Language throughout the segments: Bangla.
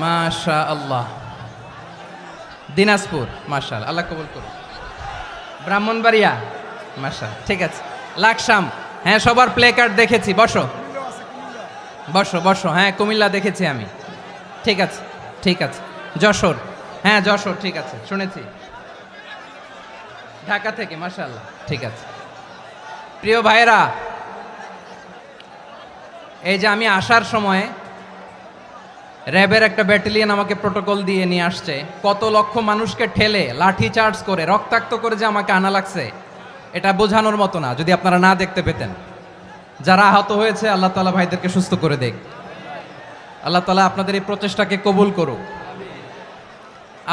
মাশা আল্লাহ। দিনাজপুর, মাশাআল্লাহ, আল্লাহ কবুল করুন। ব্রাহ্মণবাড়িয়া, মাশাআল্লাহ, ঠিক আছে। লাকসাম, হ্যাঁ সবার প্লে কার্ড দেখেছি, বসো বসো বসো। হ্যাঁ কুমিল্লা দেখেছি আমি, ঠিক আছে ঠিক আছে। যশোর, হ্যাঁ যশোর, ঠিক আছে, শুনেছি। ঢাকা থেকে, মাশাআল্লাহ, ঠিক আছে। প্রিয় ভাইরা, এই যে আমি আসার সময় র্যাবের একটা ব্যাটালিয়ন আমাকে প্রোটোকল দিয়ে নিয়ে আসছে, কত লক্ষ মানুষকে ঠেলে লাঠি চার্জ করে রক্তাক্ত করে যে আমাকে আনা লাগছে, এটা বোঝানোর মতো না যদি আপনারা না দেখতে পেতেন। যারা আহত হয়েছে আল্লাহ তাআলা ভাইদেরকে সুস্থ করে দেখ। আল্লাহ তাআলা আপনাদের এই প্রচেষ্টাকে কবুল করুক।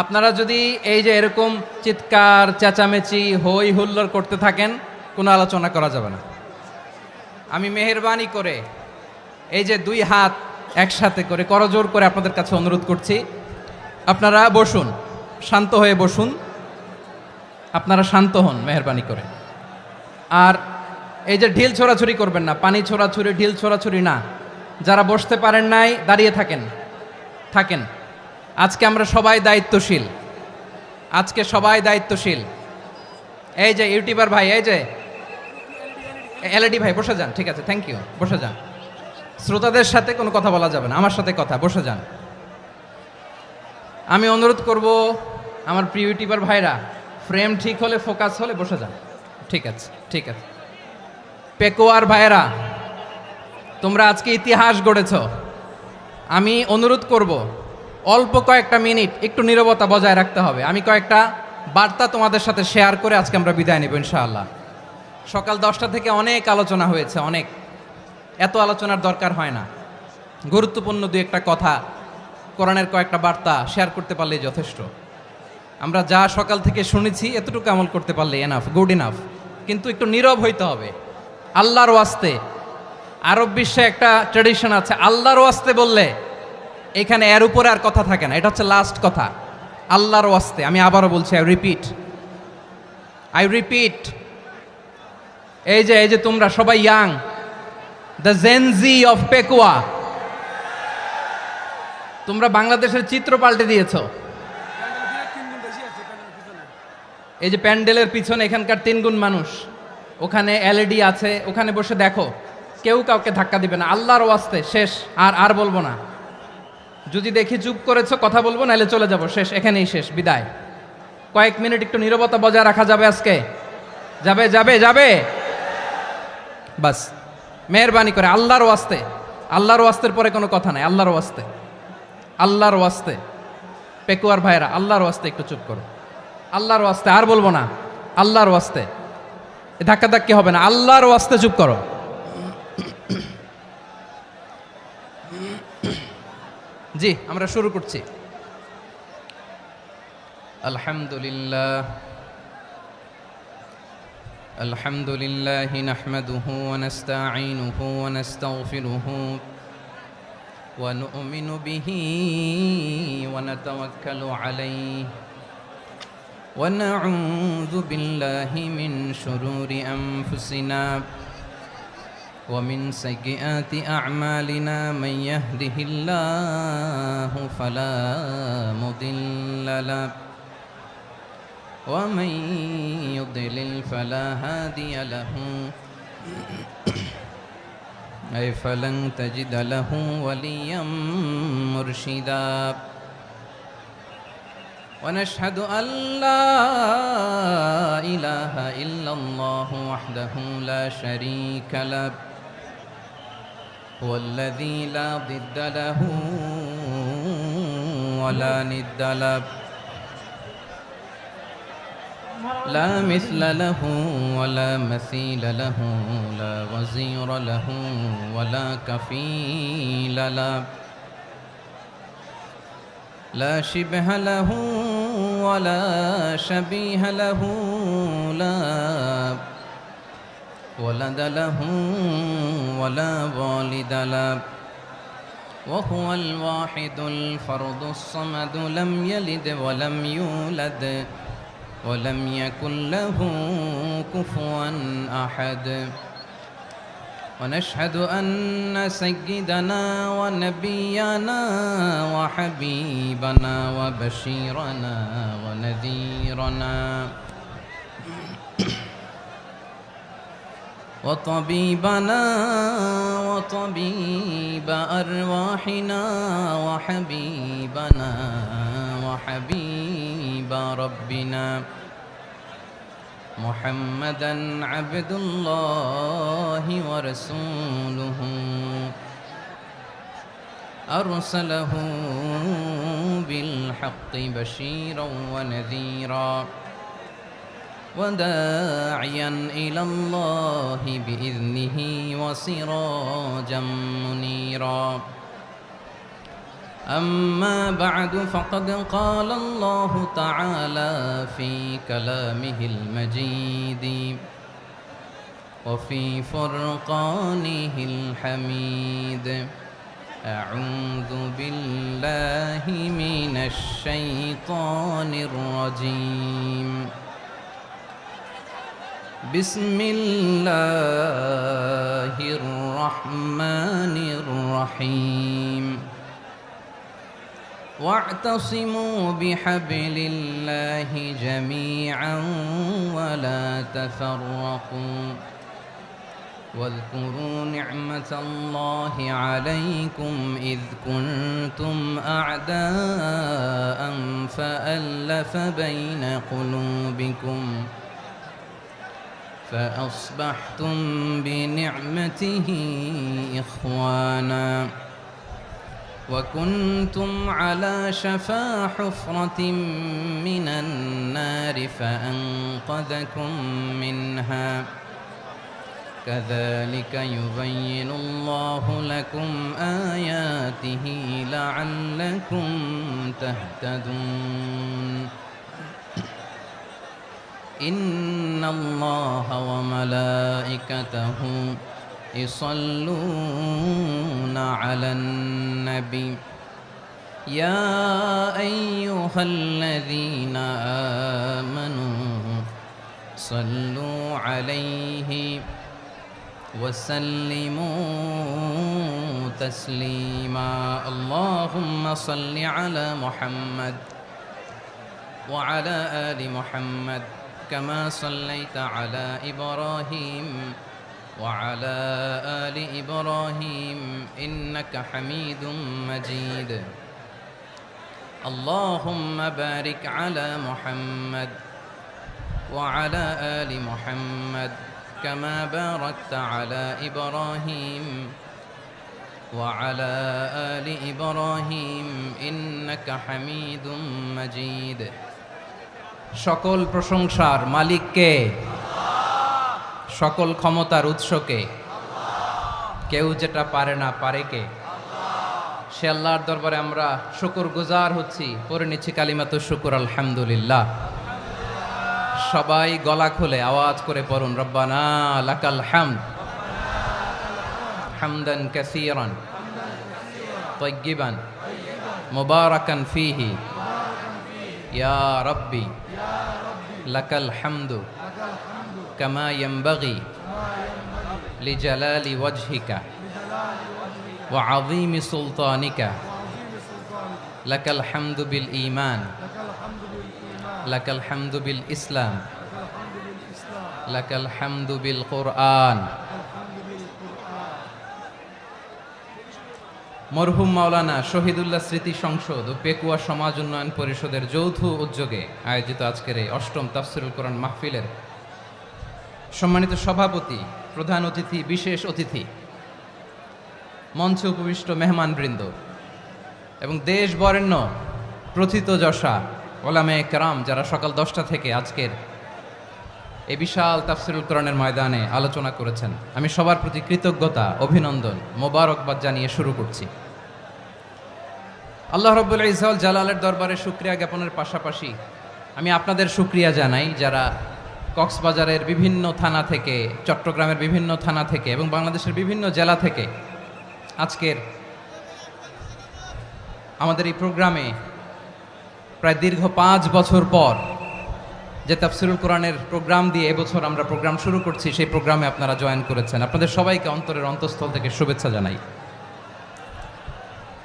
আপনারা যদি এই যে এরকম চিৎকার চেঁচামেচি হই হুল্লোড় করতে থাকেন, কোনো আলোচনা করা যাবে না। আমি মেহেরবানি করে এই যে দুই হাত একসাথে করে করজোর করে আপনাদের কাছে অনুরোধ করছি, আপনারা বসুন, শান্ত হয়ে বসুন, আপনারা শান্ত হন মেহেরবানি করে। আর এই যে ঢিল ছোড়াছুরি করবেন না, পানি ছোড়াছুরি ঢিল ছোড়াছুরি না। যারা বসতে পারেন নাই দাঁড়িয়ে থাকেন থাকেন। আজকে আমরা সবাই দায়িত্বশীল, আজকে সবাই দায়িত্বশীল। এই যে ইউটিউবার ভাই, এই যে এলইডি ভাই, বসে যান, ঠিক আছে, থ্যাংক ইউ, বসে যান। শ্রোতাদের সাথে কোনো কথা বলা যাবে না, আমার সাথে কথা, বসে যান। আমি অনুরোধ করব আমার প্রিয় ইউটিউবার ভাইরা, ফ্রেম ঠিক হলে ফোকাস হলে বসে যান, ঠিক আছে ঠিক আছে। পেকোয়ার ভাইরা, তোমরা আজকে ইতিহাস গড়েছ। আমি অনুরোধ করব অল্প কয়েকটা মিনিট একটু নীরবতা বজায় রাখতে হবে। আমি কয়েকটা বার্তা তোমাদের সাথে শেয়ার করে আজকে আমরা বিদায় নেব ইনশাআল্লাহ। সকাল 10টা থেকে অনেক আলোচনা হয়েছে, অনেক, এত আলোচনার দরকার হয় না। গুরুত্বপূর্ণ দুই একটা কথা, কোরআনের কয়েকটা বার্তা শেয়ার করতে পারলেই যথেষ্ট। আমরা যা সকাল থেকে শুনেছি এতটুকু আমল করতে পারলে এনাফ, গুড ইনাফ। কিন্তু একটু নীরব হইতে হবে আল্লাহর ওয়াস্তে। আরব বিশ্বে একটা ট্র্যাডিশন আছে, আল্লাহর ওয়াস্তে বললে এখানে এর উপরে আর কথা থাকে না, এটা হচ্ছে লাস্ট কথা। আল্লাহর ওয়াস্তে, আমি আবারও বলছি, আই রিপিট। এই যে তোমরা সবাই young, the Gen Z of Pekua, তোমরা বাংলাদেশের চিত্র পাল্টে দিয়েছ। এই যে প্যান্ডেলের পিছনে এখানকার 3 গুণ মানুষ, ওখানে এলইডি আছে, ওখানে বসে দেখো, কেউ কাউকে ধাক্কা দিবে না। আল্লাহর ওয়াস্তে, শেষ, আর বলবো না। যদি দেখি চুপ করেছো, কথা বলবো, নাহলে চলে যাব, শেষ, এখানেই শেষ, বিদায়। কয়েক মিনিট একটু নীরবতা বজায় রাখা যাবে আজকে? যাবে যাবে যাবে, বাস মেহেরবানি করে আল্লাহর ওয়াস্তে। আল্লাহর ওয়াস্তের পরে কোনো কথা নাই, আল্লাহর ওয়াস্তে, আল্লাহর ওয়াস্তে। পেকুয়ার ভাইরা, আল্লাহর ওয়াস্তে একটু চুপ করো, আল্লাহর ওয়াস্তে, আর বলবো না, আল্লাহর ওয়াস্তে। ধাক্কা ধাক্কি হবে না, আল্লাহর ওয়াস্তে চুপ করো। জি, আমরা শুরু করছি। আলহামদুলিল্লাহ আলহামদুলিল্লাহ নাহমাদুহু ওয়া নাস্তাঈনুহু ওয়া নাস্তাগফিরুহু ওয়া নু'মিনু বিহি ওয়া নাতাওয়াক্কালু আলাইহি ওয়া নাউযু বিল্লাহি মিন শুরুরি আনফুসিনা ومن سيئات أعمالنا من يهده الله فلا مضل له ومن يضلل فلا هادي له أي فلن تجد له وليا مرشدا ونشهد أن لا إله إلا الله وحده لا شريك له هو الذي لا ضد له ولا ند له لا مثل له ولا مثيل له لا وزير له ولا كفيل له لا شبه له ولا شبيه له لا ولد له ولا والد له وهو الواحد الفرد الصمد لم يلد ولم يولد ولم يكن له كفوا أحد ونشهد أن سيدنا ونبينا وحبيبنا وبشيرنا ونذيرنا وطبيبنا وطبيب أرواحنا وحبيبنا وحبيب ربنا محمدا عبد الله ورسوله أرسله بالحق بشيرا ونذيرا وداعيا إلى الله بإذنه وسراجا منيرا أما بعد فقد قال الله تعالى في كلامه المجيد وفي فرقانه الحميد أعوذ بالله من الشيطان الرجيم بسم الله الرحمن الرحيم واعتصموا بحبل الله جميعا ولا تفرقوا واذكروا نعمة الله عليكم إذ كنتم أعداء فألف بين قلوبكم فأصبحتم بنعمته إخوانا وكنتم على شفا حفرة من النار فأنقذكم منها كذلك يبين الله لكم آياته لعلكم تهتدون إن الله وملائكته يصلون على النبي يا أيها الذين آمنوا صلوا عليه وسلموا تسليما اللهم صل على محمد وعلى آل محمد كما صليت على إبراهيم وعلى آل إبراهيم إنك حميد مجيد اللهم بارك على محمد وعلى آل محمد كما باركت على إبراهيم وعلى آل إبراهيم إنك حميد مجيد সকল প্রশংসার মালিক কে? সকল ক্ষমতার উৎস কে? কেউ যেটা পারে না পারে কে? সে আল্লাহর দরবারে আমরা শুকরগুজার হচ্ছি, পড়ে নিচ্ছি কালিমাতু শুকর আলহামদুলিল্লাহ। সবাই গলা খুলে আওয়াজ করে পড়ুন রব্বানা লাকাল হামদ হামদান কাসীরান তাইয়্যিবান মুবারাকান ফীহি ইয়া রাব্বি লাকাল হামদু কামা ইয়ানবাগি লিজালালি ওয়াজহিকা ওয়া আযীমি সুলতানিকা লাকাল হামদু বিল ঈমান লাকাল হামদু বিল ইসলাম লাকাল হামদু বিল কুরআন। মরহুম মাওলানা শহীদুল্লাহ স্মৃতি সংসদ ও পেকুয়া সমাজ উন্নয়ন পরিষদের যৌথ উদ্যোগে আয়োজিত আজকের এই অষ্টম তাফসীরুল কোরআন মাহফিলের সম্মানিত সভাপতি, প্রধান অতিথি, বিশেষ অতিথি, মঞ্চে উপবিষ্ট মেহমানবৃন্দ এবং দেশ বরেণ্য প্রথিতযশা ওলামায়ে কেরাম যারা সকাল 10টা থেকে আজকের এই বিশাল তাফসীরুল কোরআনের ময়দানে আলোচনা করেছেন, আমি সবার প্রতি কৃতজ্ঞতা, অভিনন্দন, মোবারকবাদ জানিয়ে শুরু করছি। আল্লাহ রাব্বুল ইজ্জত জালালের দরবারে শুকরিয়া জ্ঞাপনের পাশাপাশি আমি আপনাদের শুকরিয়া জানাই যারা কক্সবাজারের বিভিন্ন থানা থেকে, চট্টগ্রামের বিভিন্ন থানা থেকে এবং বাংলাদেশের বিভিন্ন জেলা থেকে আজকের আমাদের এই প্রোগ্রামে প্রায় দীর্ঘ 5 বছর পর যে তাফসিরুল কোরআনের প্রোগ্রাম দিয়ে এবছর আমরা প্রোগ্রাম শুরু করছি, সেই প্রোগ্রামে আপনারা জয়েন করেছেন। আপনাদের সবাইকে অন্তরের অন্তঃস্থল থেকে শুভেচ্ছা জানাই।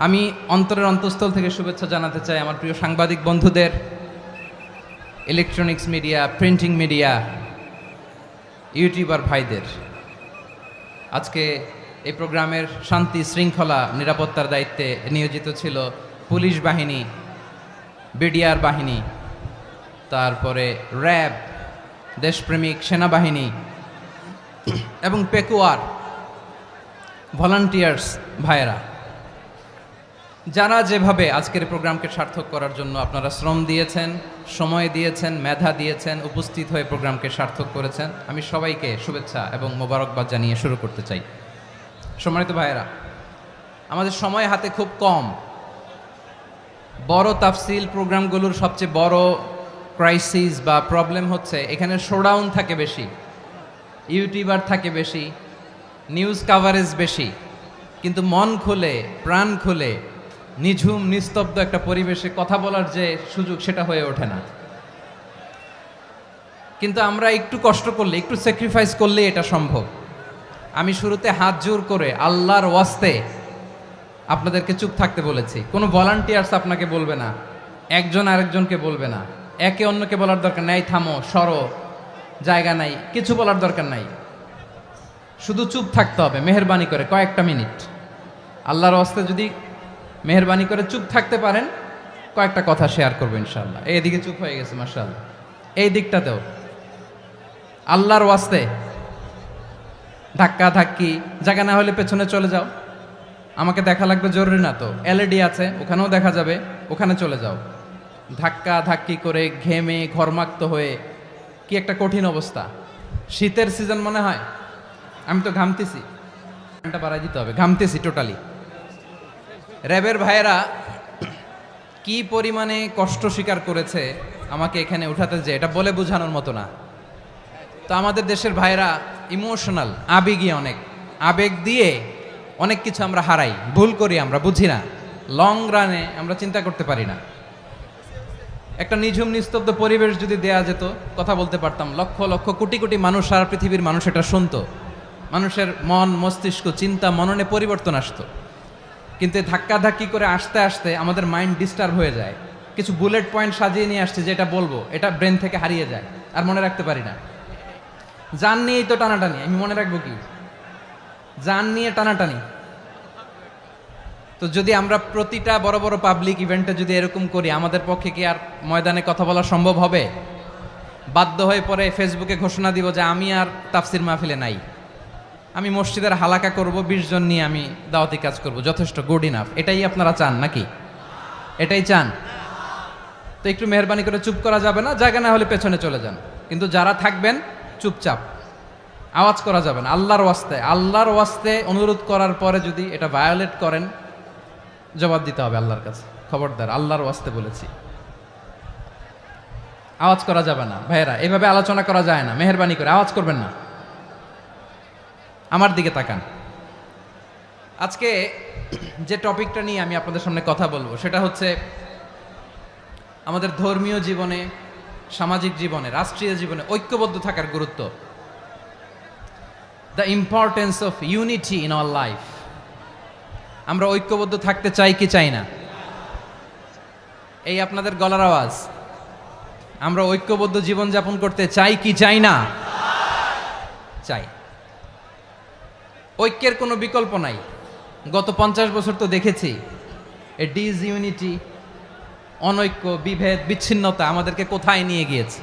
আমি অন্তরের অন্তঃস্থল থেকে শুভেচ্ছা জানাতে চাই আমার প্রিয় সাংবাদিক বন্ধুদের, electronics media, printing media, YouTuber ভাইদের। আজকে এই প্রোগ্রামের শান্তি শৃঙ্খলা নিরাপত্তার দায়িত্বে নিয়োজিত ছিল পুলিশ বাহিনী, বিডিআর বাহিনী, তারপরে র্যাব, দেশপ্রেমিক সেনাবাহিনী এবং পেকুয়ার ভলান্টিয়ার্স ভাইয়েরা, যারা যেভাবে আজকের প্রোগ্রামকে সার্থক করার জন্য আপনারা শ্রম দিয়েছেন, সময় দিয়েছেন, মেধা দিয়েছেন, উপস্থিত হয়ে প্রোগ্রামকে সার্থক করেছেন, আমি সবাইকে শুভেচ্ছা এবং মোবারকবাদ জানিয়ে শুরু করতে চাই। সম্মানিত ভাইয়েরা, আমাদের সময় হাতে খুব কম। বড় তাফসিল প্রোগ্রামগুলোর সবচেয়ে বড় ক্রাইসিস বা প্রবলেম হচ্ছে এখানে শোডাউন থাকে বেশি, ইউটিউবার থাকে বেশি, নিউজ কাভারেজ বেশি, কিন্তু মন খুলে প্রাণ খুলে নিঝুম নিস্তব্ধ একটা পরিবেশে কথা বলার যে সুযোগ, সেটা হয়ে ওঠে না। কিন্তু আমরা একটু কষ্ট করলে, একটু স্যাক্রিফাইস করলে এটা সম্ভব। আমি শুরুতে হাত জোর করে আল্লাহর ওয়াস্তে আপনাদেরকে চুপ থাকতে বলেছি। কোনো ভলান্টিয়ার্স আপনাকে বলবে না, একজন আরেকজনকে বলবে না, একে অন্যকে বলার দরকার নাই, থামো, সরো, জায়গা নাই, কিছু বলার দরকার নাই। শুধু চুপ থাকতে হবে মেহেরবানি করে কয়েকটা মিনিট। আল্লাহর ওয়াস্তে যদি মেহেরবানি করে চুপ থাকতে পারেন, কয়েকটা কথা শেয়ার করবো ইনশাআল্লাহ। এইদিকে চুপ হয়ে গেছে মাশাআল্লাহ, এই দিকটাতেও আল্লাহর ওয়াস্তে ধাক্কা ধাক্কি জায়গা না হলে পেছনে চলে যাও। আমাকে দেখা লাগবে জরুরি না তো, এলইডি আছে, ওখানেও দেখা যাবে, ওখানে চলে যাও। ধাক্কা ধাক্কি করে ঘেমে ঘরমাক্ত হয়ে কি একটা কঠিন অবস্থা। শীতের সিজন মনে হয়, আমি তো ঘামতেছি, ঘন্টা বাড়াই দিতে হবে, ঘামতেছি টোটালি। র্যাবের ভাইয়েরা কি পরিমাণে কষ্ট স্বীকার করেছে আমাকে এখানে উঠাতে, যে এটা বলে বোঝানোর মতো না। তো আমাদের দেশের ভাইয়েরা ইমোশনাল, আবেগী, অনেক আবেগ দিয়ে অনেক কিছু আমরা হারাই, ভুল করি, আমরা বুঝি না, লং রানে আমরা চিন্তা করতে পারি না। একটা নিঝুম নিস্তব্ধ পরিবেশ যদি দেয়া যেত, কথা বলতে পারতাম, লক্ষ লক্ষ কোটি কোটি মানুষ, সারা পৃথিবীর মানুষ এটা শুনতো, মানুষের মন মস্তিষ্ক চিন্তা মননে পরিবর্তন আসতো। কিন্তু ধাক্কা ধাক্কি করে আসতে আসতে আমাদের মাইন্ড ডিস্টার্ব হয়ে যায়। কিছু বুলেট পয়েন্ট সাজিয়ে নিয়ে আসছে, যেটা বলবো এটা ব্রেন থেকে হারিয়ে যায়, আর মনে রাখতে পারি না। জান নিয়েই তো টানাটানি, আমি মনে রাখবো কি? জান নিয়ে টানাটানি। তো যদি আমরা প্রতিটা বড় বড় পাবলিক ইভেন্টে যদি এরকম করি, আমাদের পক্ষে কি আর ময়দানে কথা বলা সম্ভব হবে? বাধ্য হয়ে পরে ফেসবুকে ঘোষণা দিব যে আমি আর তাফসির মাহফিলে নাই, আমি মসজিদের হালাকা করব, 20 জন নিয়ে আমি দাওয়াতি কাজ করব, যথেষ্ট, গুড ইনাফ। এটাই আপনারা চান নাকি? এটাই চান? তো একটু মেহরবানি করে চুপ করা যাবে না, জায়গা না হলে পেছনে চলে যান, কিন্তু যারা থাকবেন চুপচাপ, আওয়াজ করা যাবে না। আল্লাহর ওয়াস্তে, আল্লাহর ওয়াস্তে অনুরোধ করার পরে যদি এটা ভায়োলেট করেন, জবাব দিতে হবে আল্লাহর কাছে। খবরদার, আল্লাহর ওয়াস্তে বলেছি, আওয়াজ করা যাবে না। ভাইয়েরা, এভাবে আলোচনা করা যায় না, মেহরবানি করে আওয়াজ করবেন না। আমার দিকে তাকান। আজকে যে টপিকটা নিয়ে আমি আপনাদের সামনে কথা বলবো, সেটা হচ্ছে আমাদের ধর্মীয় জীবনে, সামাজিক জীবনে, রাষ্ট্রীয় জীবনে ঐক্যবদ্ধ থাকার গুরুত্ব। The importance of unity in our life. আমরা ঐক্যবদ্ধ থাকতে চাই কি চাই না? এই আপনাদের গলার আওয়াজ। আমরা ঐক্যবদ্ধ জীবনযাপন করতে চাই কি চাই না? চাই। ঐক্যের কোনো বিকল্প নাই। গত 50 বছর তো দেখেছি এ ডিসইউনিটি, অনৈক্য, বিভেদ, বিচ্ছিন্নতা আমাদেরকে কোথায় নিয়ে গিয়েছে।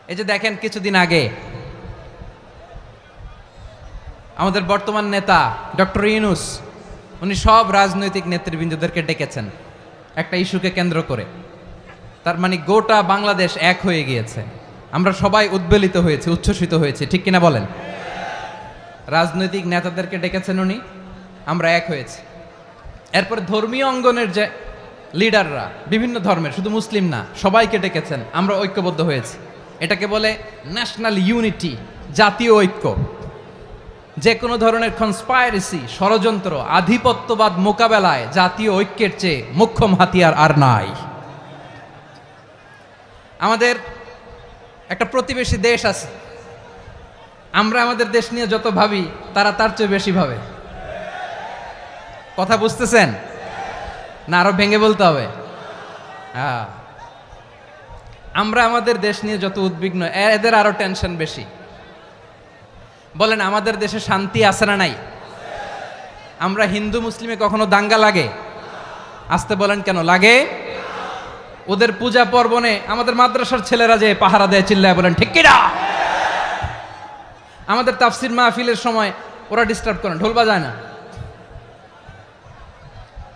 এই যে দেখেন, কিছুদিন আগে আমাদের বর্তমান নেতা ডক্টর ইউনূস, উনি সব রাজনৈতিক নেতৃবৃন্দদেরকে ডেকেছেন একটা ইস্যুকে কেন্দ্র করে। তার মানে গোটা বাংলাদেশ এক হয়ে গিয়েছে। আমরা সবাই উদ্বেলিত হয়েছি, উচ্ছ্বসিত হয়েছি, ঠিক কিনা বলেন? রাজনৈতিক নেতাদেরকে ডেকেছেন উনি, আমরা এক হয়েছি। এরপর ধর্মীয় অঙ্গনের যে লিডাররা, বিভিন্ন ধর্মের, শুধু মুসলিম না, সবাইকে ডেকেছেন, আমরা ঐক্যবদ্ধ হয়েছি। এটাকে বলে ন্যাশনাল ইউনিটি, জাতীয় ঐক্য। যে কোনো ধরনের কনস্পাইরেসি, ষড়যন্ত্র, আধিপত্যবাদ মোকাবেলায় জাতীয় ঐক্যের চেয়ে মোক্ষম হাতিয়ার আর নাই। আমাদের একটা প্রতিবেশী দেশ আছে, আমরা আমাদের দেশ নিয়ে যত ভাবি তারা তার চেয়ে বেশি ভাবে। কথা বুঝতেছেন না? আরো ভেঙে বলতে হবে। হ্যাঁ, আমরা আমাদের দেশ নিয়ে যত উদ্বিগ্ন, এদের আরো টেনশন বেশি। বলেন, আমাদের দেশে শান্তি আছে না নাই? আমরা হিন্দু মুসলিমে কখনো দাঙ্গা লাগে? আসতে বলেন, কেন লাগে? ওদের পূজা পর্বণে আমাদের মাদ্রাসার ছেলেরা যে পাহারা দেয়, চিল্লায় বলেন ঠিক কিনা? আমাদের তাফসির মাহফিলের সময় ওরা ডিস্টার্ব করে, ঢোল বাজায় না।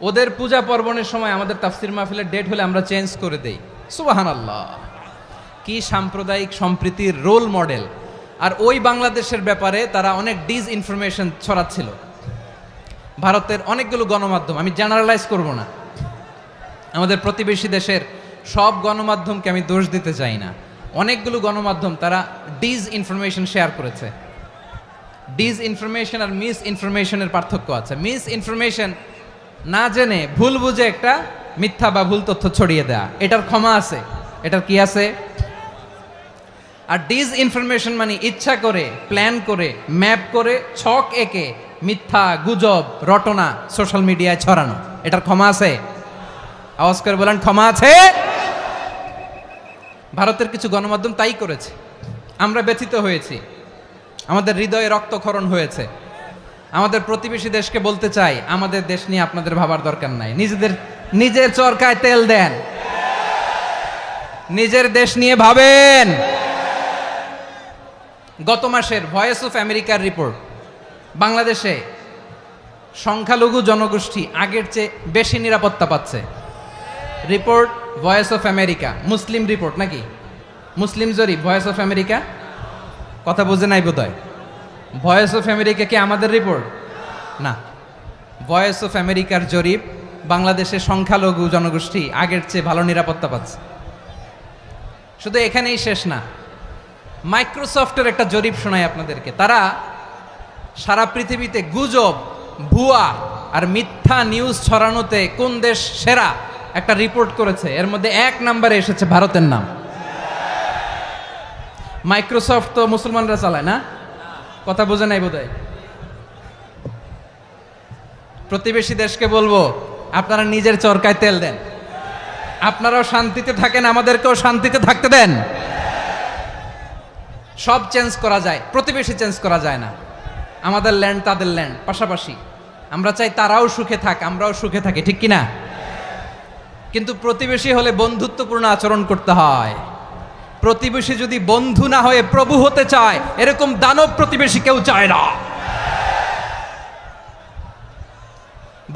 ওদের পূজা পর্বণের সময় আমাদের তাফসির মাহফিলের ডেট হলে আমরা চেঞ্জ করে দেই। সুবহানাল্লাহ, কি সাম্প্রদায়িক সম্প্রীতির রোল মডেল। আর ওই বাংলাদেশের ব্যাপারে তারা অনেক ডিসইনফরমেশন ছড়াচ্ছিল। ভারতের অনেকগুলো গণমাধ্যম, আমি জেনারেলাইজ করব না, আমাদের প্রতিবেশী দেশের সব গণমাধ্যমকে আমি দোষ দিতে চাই না, অনেকগুলো গণমাধ্যম তারা ডিসইনফরমেশন শেয়ার করেছে। ডিসইনফরমেশন আর মিস ইনফরমেশনের পার্থক্য আছে। মিস ইনফরমেশন না জেনে ভুল বুঝে একটা মিথ্যা বা ভুল তথ্য ছড়িয়ে দেয়া, এটার ক্ষমা আছে, এটার কি আছে? আর ডিসইনফরমেশন মানে ইচ্ছা করে, প্ল্যান করে, ম্যাপ করে, ছক এঁকে মিথ্যা, গুজব, রটনা সোশ্যাল মিডিয়ায় ছড়ানো, এটার ক্ষমা আছে? আওয়াজ করে বলেন, ক্ষমা আছে? ভারতের কিছু গণমাধ্যম তাই করেছে। আমরা ব্যথিত হয়েছি, আমাদের হৃদয়ে রক্তক্ষরণ হয়েছে। আমাদের প্রতিবেশী দেশকে বলতে চাই, আমাদের দেশ নিয়ে আপনাদের ভাবার দরকার নাই, নিজের চরকায় তেল দেন, নিজের দেশ নিয়ে ভাবেন। গত মাসের ভয়েস অফ আমেরিকার রিপোর্ট, বাংলাদেশে সংখ্যালঘু জনগোষ্ঠী আগের চেয়ে বেশি নিরাপত্তা পাচ্ছে। Report voice of America, Muslim report নাকি? মুসলিম জরিপ, ভয়েস অফ আমেরিকা। কথা বুঝে নাই বোধহয়। ভয়েস অফ আমেরিকা কি আমাদের রিপোর্ট? না, ভয়েস অফ আমেরিকার জরিপ, বাংলাদেশের সংখ্যালঘু জনগোষ্ঠী আগের চেয়ে ভালো নিরাপত্তা পাচ্ছে। শুধু এখানেই শেষ না, মাইক্রোসফটের একটা জরিপ শোনায় আপনাদেরকে। তারা সারা পৃথিবীতে গুজব, ভুয়া আর মিথ্যা নিউজ ছড়ানোতে কোন দেশ সেরা একটা রিপোর্ট করেছে। এর মধ্যে 1 নম্বরে এসেছে ভারতের নাম। মাইক্রোসফট তো মুসলমানরা চালায় না? কথা বোঝে নাই বোধহয়। প্রতিবেশী দেশকে বলবো, আপনারা নিজের চরকায় তেল দেন, আপনারাও শান্তিতে থাকেন, আমাদেরকেও শান্তিতে থাকতে দেন। সব চেঞ্জ করা যায়, প্রতিবেশী চেঞ্জ করা যায় না। আমাদের ল্যান্ড তাদের ল্যান্ড, পাশাপাশি। আমরা চাই তারাও সুখে থাক, আমরাও সুখে থাকি, ঠিক কিনা? কিন্তু প্রতিবেশী হলে বন্ধুত্বপূর্ণ আচরণ করতে হয়। প্রতিবেশী যদি বন্ধু না হয়ে প্রভু হতে চায়, এরকম দানব প্রতিবেশী কেউ চায় না।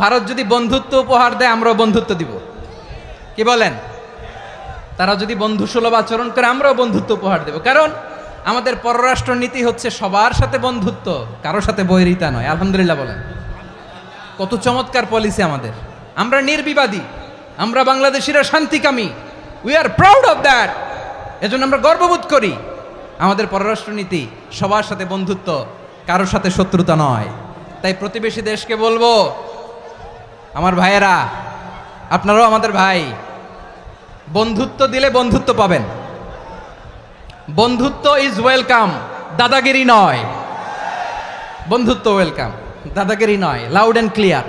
ভারত যদি বন্ধুত্ব উপহার দেয়, আমরাও বন্ধুত্ব দিব, কি বলেন? তারা যদি বন্ধু সুলভ আচরণ করে, আমরাও বন্ধুত্ব উপহার দেব। কারণ আমাদের পররাষ্ট্র নীতি হচ্ছে সবার সাথে বন্ধুত্ব, কারোর সাথে বৈরিতা নয়। আলহামদুলিল্লাহ বলেন, কত চমৎকার পলিসি আমাদের। আমরা নির্বিবাদী, আমরা বাংলাদেশিরা শান্তিকামী, we are proud of that. এজন্য আমরা গর্ববোধ করি। আমাদের পররাষ্ট্র নীতি সবার সাথে বন্ধুত্ব, কারোর সাথে শত্রুতা নয়। তাই প্রতিবেশী দেশকে বলবো, আমার ভাইয়েরা, আপনারাও আমাদের ভাই, বন্ধুত্ব দিলে বন্ধুত্ব পাবেন। বন্ধুত্ব ইজ ওয়েলকাম, দাদাগিরি নয়। বন্ধুত্ব ওয়েলকাম, দাদাগিরি নয়, লাউড অ্যান্ড ক্লিয়ার।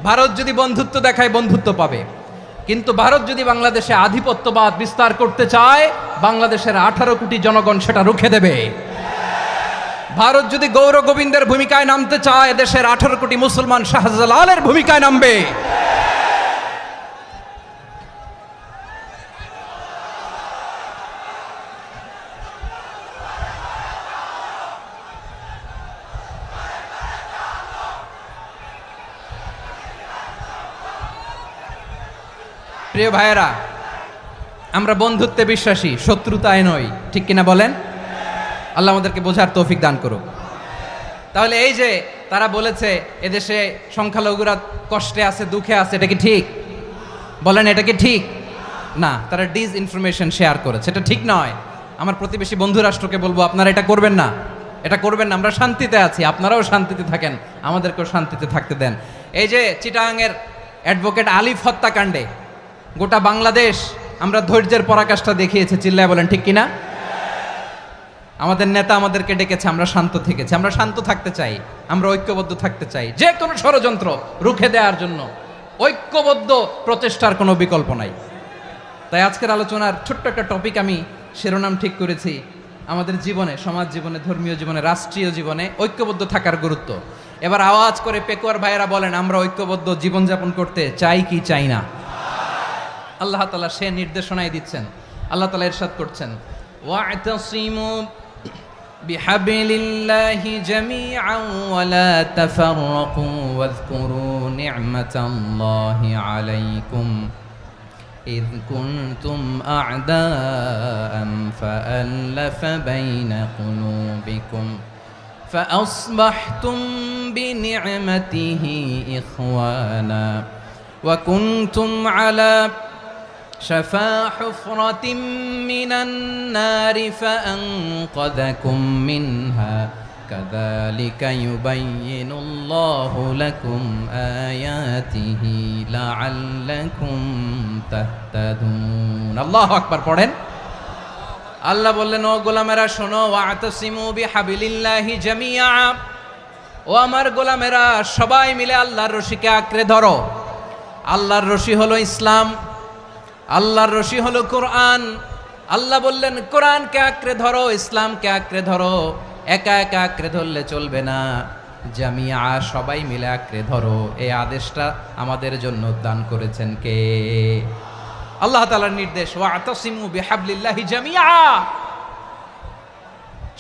ভারত যদি বন্ধুত্ব দেখায়, বন্ধুত্ব পাবে। কিন্তু ভারত যদি বাংলাদেশে আধিপত্যবাদ বিস্তার করতে চায়, বাংলাদেশের 18 কোটি জনগণ সেটা রুখে দেবে। ভারত যদি গৌর গোবিন্দের ভূমিকায় নামতে চায়, দেশের 18 কোটি মুসলমান শাহজালালের ভূমিকায় নামবে। প্রিয় ভাইয়েরা, আমরা বন্ধুত্বে বিশ্বাসী, শত্রুতায় নই, ঠিক কিনা বলেন? আল্লাহ আমাদেরকে বোঝার তৌফিক দান করুক। তাহলে এই যে তারা বলেছে এদেশে সংখ্যালঘুরা কষ্টে আছে, দুঃখে আছে, এটা কি ঠিক? বলেন, এটা কি ঠিক? না, তারা ডিসইনফরমেশন শেয়ার করেছে, এটা ঠিক নয়। আমার প্রতিবেশী বন্ধু রাষ্ট্রকে বলবো, আপনারা এটা করবেন না, এটা করবেন না। আমরা শান্তিতে আছি, আপনারাও শান্তিতে থাকেন, আমাদেরকেও শান্তিতে থাকতে দেন। এই যে চিটাগাংয়ের অ্যাডভোকেট আলিফ হত্যাকাণ্ডে গোটা বাংলাদেশ আমরা ধৈর্যের পরাকাষ্ঠা দেখিয়েছি, চিল্লায় বলেন ঠিক কিনা? আমাদের নেতা আমাদেরকে ডেকেছে, আমরা শান্ত থেকেছি। আমরা শান্ত থাকতে চাই, আমরা ঐক্যবদ্ধ থাকতে চাই, যে কোনো ষড়যন্ত্র রুখে দেওয়ার জন্য ঐক্যবদ্ধ প্রচেষ্টার কোনো বিকল্প নাই। তাই আজকের আলোচনার ছোট্ট একটা টপিক আমি শিরোনাম ঠিক করেছি, আমাদের জীবনে, সমাজ জীবনে, ধর্মীয় জীবনে, রাষ্ট্রীয় জীবনে ঐক্যবদ্ধ থাকার গুরুত্ব। এবার আওয়াজ করে পেকুয়ার ভাইয়েরা বলেন, আমরা ঐক্যবদ্ধ জীবনযাপন করতে চাই কি চাই না? আল্লাহ তাআলা সে নির্দেশনাই দিচ্ছেন। আল্লাহ তাআলা ইরশাদ করছেন, ওয়া'তাসিমু বিহাবলিল্লাহি জামিআন ওয়া লা তাফাররাকু ওয়াযকুরু নি'মাতাল্লাহি আলাইকুম إذ كنتم أعداء فألف بين قلوبكم فأصبحتم بنعمته إخوانا وكنتم على شفا حفرة من النار فأنقذكم منها كذلك يبين الله لكم آياته لعلكم تهتدون الله أكبر পড়েন। আল্লাহ বললেন, ও গোলামেরা শোনো, ওয়া'তাসিমু বিহাবলিল্লাহি জামিআ, ও আমার গোলামেরা সবাই মিলে আল্লাহর রশিকে আঁকড়ে ধরো। আল্লাহর রশি হলো ইসলাম, আল্লাহর রশি হলো কোরআন। আল্লাহ বললেন কোরআনকে আঁকড়ে ধরো, ইসলামকে আঁকড়ে ধরো। একা একা আঁকড়ে ধরলে চলবে না, জামিয়া সবাই মিলে আঁকড়ে ধরো। এই আদেশটা আমাদের জন্য দান করেছেন কে? আল্লাহ তাআলার নির্দেশ, ওয়া'তাসিমু বিহাবলিল্লাহি জামিআ,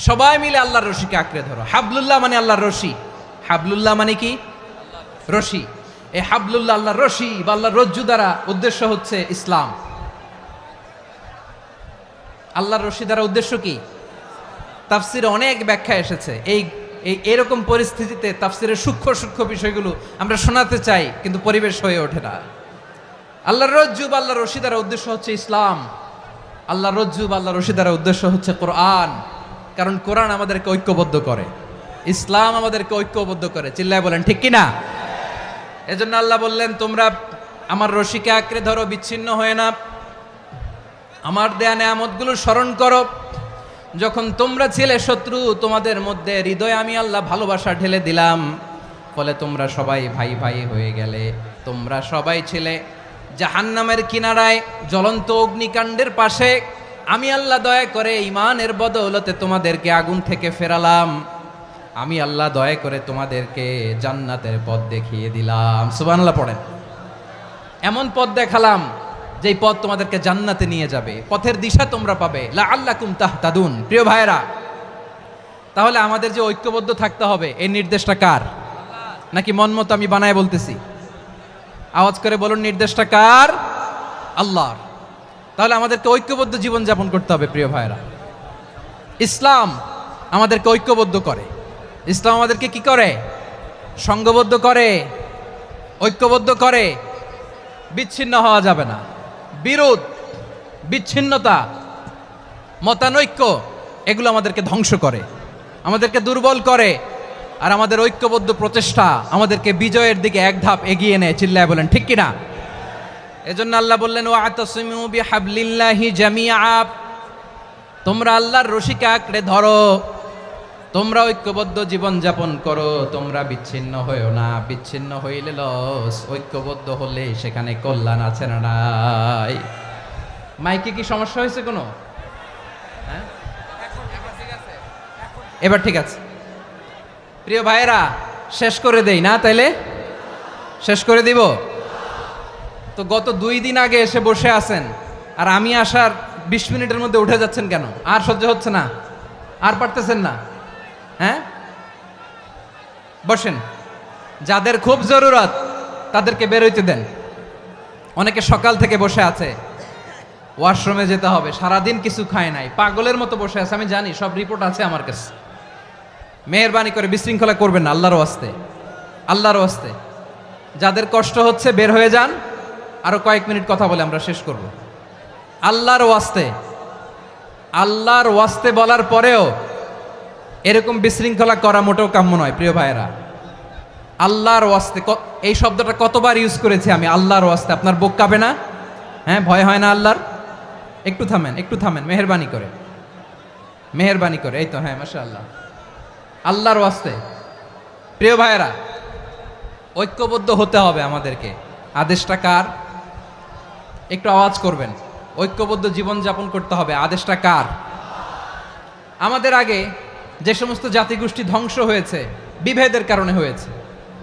সবাই মিলে আল্লাহর রশিকে আঁকড়ে ধরো। হাবলুল্লাহ মানে আল্লাহর রশি, হাবলুল্লাহ মানে কি? রশি। এই হাবলুল্লাহ আল্লাহর রশি বা আল্লাহর রজ্জু দ্বারা উদ্দেশ্য হচ্ছে ইসলাম। আল্লাহর রশি দ্বারা উদ্দেশ্য কি? তাফসিরে অনেক ব্যাখ্যা এসেছে। এরকম পরিস্থিতিতে তাফসিরের সূক্ষ্ম সূক্ষ্ম বিষয়গুলো আমরা শোনাতে চাই, কিন্তু পরিবেশ হয়ে ওঠে না। আল্লাহর রজ্জু বা আল্লাহর রশি দ্বারা উদ্দেশ্য হচ্ছে ইসলাম। আল্লাহর রজ্জু বা আল্লাহর রশি দ্বারা উদ্দেশ্য হচ্ছে কোরআন, কারণ কোরআন আমাদেরকে ঐক্যবদ্ধ করে, ইসলাম আমাদেরকে ঐক্যবদ্ধ করে। চিল্লায় বলেন ঠিক কিনা? এজন্য আল্লাহ বললেন, তোমরা আমার রশিকে আঁকড়ে ধরো, বিচ্ছিন্ন হয়ে না। আমার দেয়া নেয়ামতগুলো স্মরণ করো। যখন তোমরা ছিলে শত্রু, তোমাদের মধ্যে হৃদয়ে আমি আল্লাহ ভালোবাসা ঢেলে দিলাম, ফলে তোমরা সবাই ভাই ভাই হয়ে গেলে। তোমরা সবাই ছিলে জাহান্নামের কিনারায়, জ্বলন্ত অগ্নিকাণ্ডের পাশে। আমি আল্লাহ দয়া করে ঈমানের বদৌলতে তোমাদেরকে আগুন থেকে ফেরালাম। আমি আল্লাহ দয়া করে তোমাদেরকে জান্নাতের পথ দেখিয়ে দিলাম। সুবহানাল্লাহ পড়েন। এমন পথ দেখালাম যেই পথ তোমাদেরকে জান্নাতে নিয়ে যাবে, পথের দিশা তোমরা পাবে। লাআল্লাকুম তাহতাদুন। প্রিয় ভাইয়েরা, তাহলে আমাদের যে ঐক্যবদ্ধ থাকতে হবে, এই নির্দেশটা কার? নাকি মন মতো আমি বানায় বলতেছি? আওয়াজ করে বলুন, নির্দেশটা কার? আল্লাহর। তাহলে আমাদেরকে ঐক্যবদ্ধ জীবন যাপন করতে হবে। প্রিয় ভাইয়েরা, ইসলাম আমাদেরকে ঐক্যবদ্ধ করে। ইসলাম আমাদেরকে কি করে? সংঘবদ্ধ করে, ঐক্যবদ্ধ করে। বিচ্ছিন্ন হওয়া যাবে না। বিরোধ, বিচ্ছিন্নতা, মতানৈক্য, এগুলো আমাদেরকে ধ্বংস করে, আমাদেরকে দুর্বল করে। আর আমাদের ঐক্যবদ্ধ প্রচেষ্টা আমাদেরকে বিজয়ের দিকে এক ধাপ এগিয়ে নেয়। চিল্লায় বলেন ঠিক কিনা? এজন্য আল্লাহ বললেন, ওয়া'তাসিমু বিহাবলিল্লাহি জামিআ, তোমরা আল্লাহর রশিকে আঁকড়ে ধরো, তোমরা ঐক্যবদ্ধ জীবন যাপন করো, তোমরা বিচ্ছিন্ন হইও না। বিচ্ছিন্ন হইলে লস, ঐক্যবদ্ধ হলে সেখানে কল্যাণ আছে না নাই? মাইকে কি সমস্যা হয়েছে কোনো? হ্যাঁ, এবার ঠিক আছে। প্রিয় ভাইয়েরা, শেষ করে দেই না? তাইলে শেষ করে দিব তো। গত 2 দিন আগে এসে বসে আছেন, আর আমি আসার 20 মিনিটের মধ্যে উঠে যাচ্ছেন কেন? আর সহ্য হচ্ছে না? আর পারতেছেন না? হ্যাঁ, বসেন। যাদের খুব জরুরত তাদেরকে বের হইতে দেন। অনেকে সকাল থেকে বসে আছে, ওয়াশরুমে যেতে হবে, সারাদিন কিছু খায় নাই, পাগলের মতো বসে আছে। আমি জানি, সব রিপোর্ট আছে আমার কাছে। মেহেরবানি করে বিশৃঙ্খলা করবেন না, আল্লাহর ওয়াস্তে, আল্লাহর ওয়াস্তে। যাদের কষ্ট হচ্ছে বের হয়ে যান। আরো কয়েক মিনিট কথা বলে আমরা শেষ করব। আল্লাহর ওয়াস্তে, আল্লাহর ওয়াস্তে বলার পরেও এরকম বিশৃঙ্খলা করা মোটেও কাম্য নয়। প্রিয় ভাইয়েরা, আল্লাহর ওয়াস্তে, এই শব্দটা কতবার ইউজ করেছি আমি, আল্লাহর ওয়াস্তে। আপনার বুক কাঁপে না? হ্যাঁ, ভয় হয় না আল্লাহর? একটু থামেন, একটু থামেন, মেহেরবানি করে, মেহেরবানি করে। এই তো, হ্যাঁ, মাশাআল্লাহ, আল্লাহর ওয়াস্তে। প্রিয় ভাইয়েরা, ঐক্যবদ্ধ হতে হবে আমাদেরকে। আদেশটা কার? একটু আওয়াজ করবেন। ঐক্যবদ্ধ জীবনযাপন করতে হবে। আদেশটা কার? আমাদের আগে যে সমস্ত জাতিগোষ্ঠী ধ্বংস হয়েছে বিভেদের কারণে হয়েছে।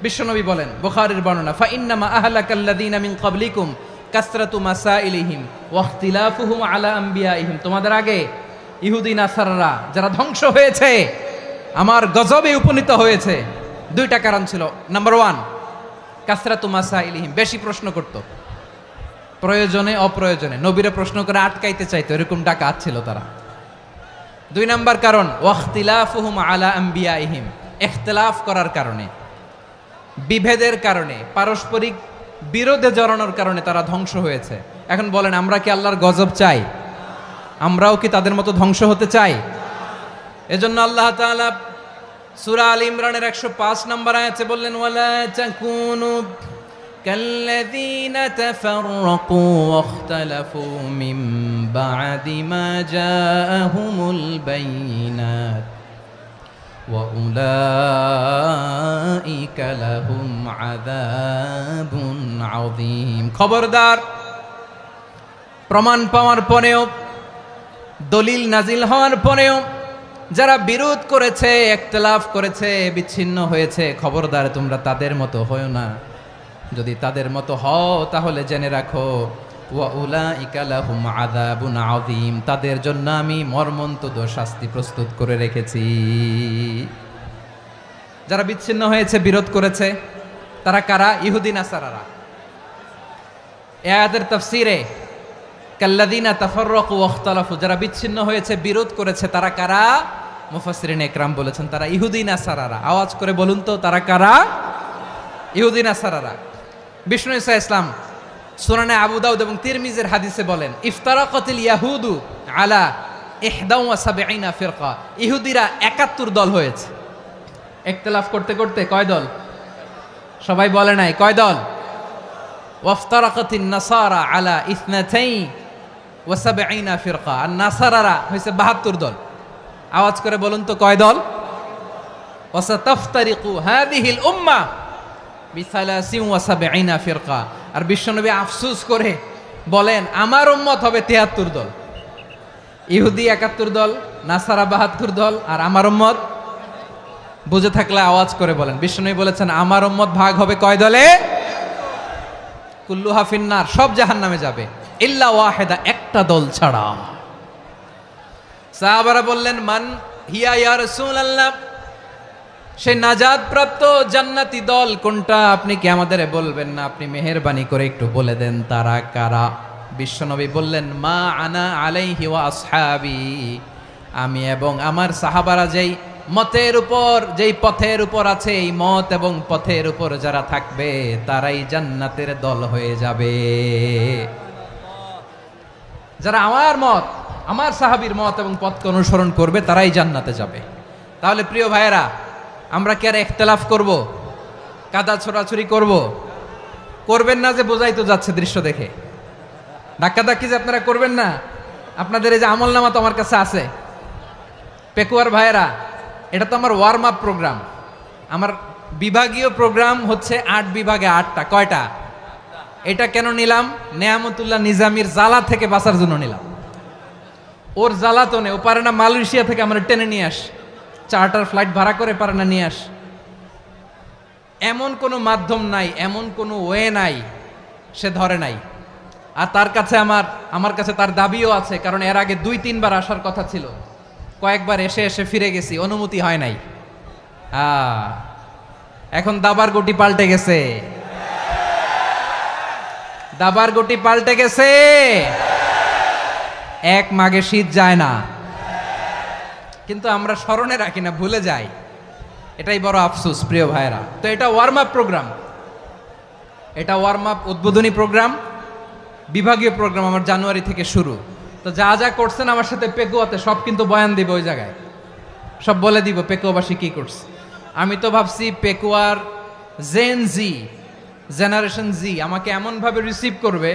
বিশ্বনবী বলেন, বুখারীর বর্ণনা, ফা ইন্নামা আহলাকাল্লাযীনা মিন ক্বাবলিকুম কাসরাতু মাসাইলিহিম ওয়া ইখতিলাফুহুম আলা আমবিয়াইহিম। তোমাদের আগে ইহুদি নাসারারা যারা ধ্বংস হয়েছে, আমার গজবে উপনীত হয়েছে, দুইটা কারণ ছিল। নাম্বার 1, কাসরাতু মাসাইলিহিম, বেশি প্রশ্ন করত, প্রয়োজনে অপ্রয়োজনে নবীরা প্রশ্ন করে আটকাইতে চাইতো, এরকম ডাকাত ছিল তারা। 2 নাম্বার কারণ, ওয়াখতিলাফুহুম আলা আমবিয়াইহিম, ইখতিলাফ করার কারণে, বিভেদের কারণে, পারস্পরিক বিরোধে জড়ানোর কারণে তারা ধ্বংস হয়েছে। এখন বলেন, আমরা কি আল্লাহর গজব চাই? আমরাও কি তাদের মতো ধ্বংস হতে চাই? এজন্য আল্লাহ তাআলা সূরা আল ইমরানের 105 নম্বর আয়াতে বললেন, ওয়ালা তাকুনু কাল্লাযীনা তাফাররাকু ওয়াখতালাফু মিন বা'দি মা জাআহুমুল বাইয়িনাত ওয়া উলাইকা লাহুম আযাবুন আযীম। খবরদার, প্রমাণ পাওয়ার পরেও, দলিল নাজিল হওয়ার পরেও যারা বিরোধ করেছে, ইখতিলাফ করেছে, বিচ্ছিন্ন হয়েছে, খবরদার তোমরা তাদের মতো হয়ো না। যদি তাদের মতো হও তাহলে জেনে রাখো, ওয়া উলাইকা লাহুম আযাবুন আযীম, তাদের জন্য আমি মর্মন্তুদ শাস্তি প্রস্তুত করে রেখেছি। যারা বিচ্ছিন্ন হয়েছে, বিরোধ করেছে, তারা কারা? ইহুদি নাসারারা। এই আয়াতের তাফসীরে কাল্লাযীনা তাফাররাকু ওয়াখতালাফু, যারা বিচ্ছিন্ন হয়েছে, বিরোধ করেছে, তারা কারা? মুফাসসিরিন ইকরাম বলেছেন তারা ইহুদি নাসারারা। আওয়াজ করে বলুন তো, তারা কারা? ইহুদি নাসারারা। বিষ্ণু ঈসা ইসলাম সুনানে আবু দাউদ এবং তিরমিজির হাদিসে বলেন, ইফতারাকাতিল ইয়াহুদু আলা 71 ফিরকা, ইহুদিরা 71 দল হয়েছে। ইখতিলাফ করতে করতে কয় দল? সবাই বলে নাই, কয় দল? ওয়াফতারাকাতিন নাসারা আলা 72 ফিরকা, আর নাসারারা হয়েছে 72 দল। আওয়াজ করে বলুন তো, কয় দল? ওয়াসাতাফতারিকু হাদিহিল উম্মাহ বি73 ফিরকা। আর বিশ্বনবী আফসোস করে বলেন, আমার উম্মত হবে 73 দল। ইহুদি 71 দল, নাসারা 72 দল, আর আমার উম্মত, বুঝে থাকলে আওয়াজ করে বলেন। বিশ্বনবী বলেছেন, আমার উম্মত ভাগ হবে কয় দলে? কুল্লুহা ফিন্নার, সব জাহান্নামে যাবে, ইল্লা ওয়াহিদা, একটা দল ছাড়া। সাহাবারা বললেন, মান হিয়া ইয়া রাসূলুল্লাহ, সেই নাজাত প্রাপ্ত জান্নাতি দল কোনটা? আপনি কি আমাদের বলবেন না? আপনি মেহেরবানি করে একটু বলে দেন তারা কারা। বিশ্বনবী বললেন, মা আনা আলাইহি ওয়া আসহাবি, আমি এবং আমার সাহাবারা যেই মতের উপর, যেই পথের উপর আছে, এই মত এবং পথের উপর যারা থাকবে তারাই জান্নাতের দল হয়ে যাবে। যারা আমার মত, আমার সাহাবীর মত এবং পথকে অনুসরণ করবে তারাই জান্নাতে যাবে। তাহলে প্রিয় ভাইয়েরা, আমরা কি আর ইখতিলাফ করব? কাদা ছোড়াছুরি করব? করবেন না যে বোঝাই তো যাচ্ছে দৃশ্য দেখে। ধাক্কাধাক্কি যে আপনারা করবেন না। আপনাদের এই যে আমলনামা তো আমার কাছে আছে। পেকুয়ার ভাইয়েরা, এটা তো আমার ওয়ার্ম আপ প্রোগ্রাম। আমার বিভাগীয় প্রোগ্রাম হচ্ছে 8 বিভাগে 8টা। কয়টা? এটা কেন নিলাম? নেয়ামতুল্লাহ নিজামীর জ্বালা থেকে বাঁচার জন্য নিলাম। ওর জ্বালাতনে ও পারে না মালয়েশিয়া থেকে আমরা টেনে নিয়ে আস, চার্টার ফ্লাইট ভাড়া করে পারে না নিয়ে আস। এমন কোনো মাধ্যম নাই, এমন কোনো ওয়ে নাই সে ধরে নাই। আর তার কাছে আমার কাছে তার দাবিও আছে, কারণ এর আগে 2-3 বার আসার কথা ছিল। কয়েকবার এসে এসে ফিরে গেছি, অনুমতি হয় নাই। এখন দাবার গুটি পাল্টে গেছে, দাবার গুটি পাল্টে গেছে। এক মাঘে শীত যায় না, কিন্তু আমরা স্মরণে রাখি না, ভুলে যাই। এটাই বড় আফসোস প্রিয় ভাইরা। তো এটা ওয়ার্ম আপ প্রোগ্রাম, এটা ওয়ার্ম আপ উদ্বোধনী প্রোগ্রাম, বিভাগীয় প্রোগ্রাম আমার জানুয়ারি থেকে শুরু। তো যা যা করছেন আমার সাথে পেকুয়াতে সব কিন্তু বয়ান দিব, ওই জায়গায় সব বলে দিব পেকুয়াবাসী কি করছে। আমি তো ভাবছি পেকুয়ার জেনারেশন জি আমাকে এমনভাবে রিসিভ করবে,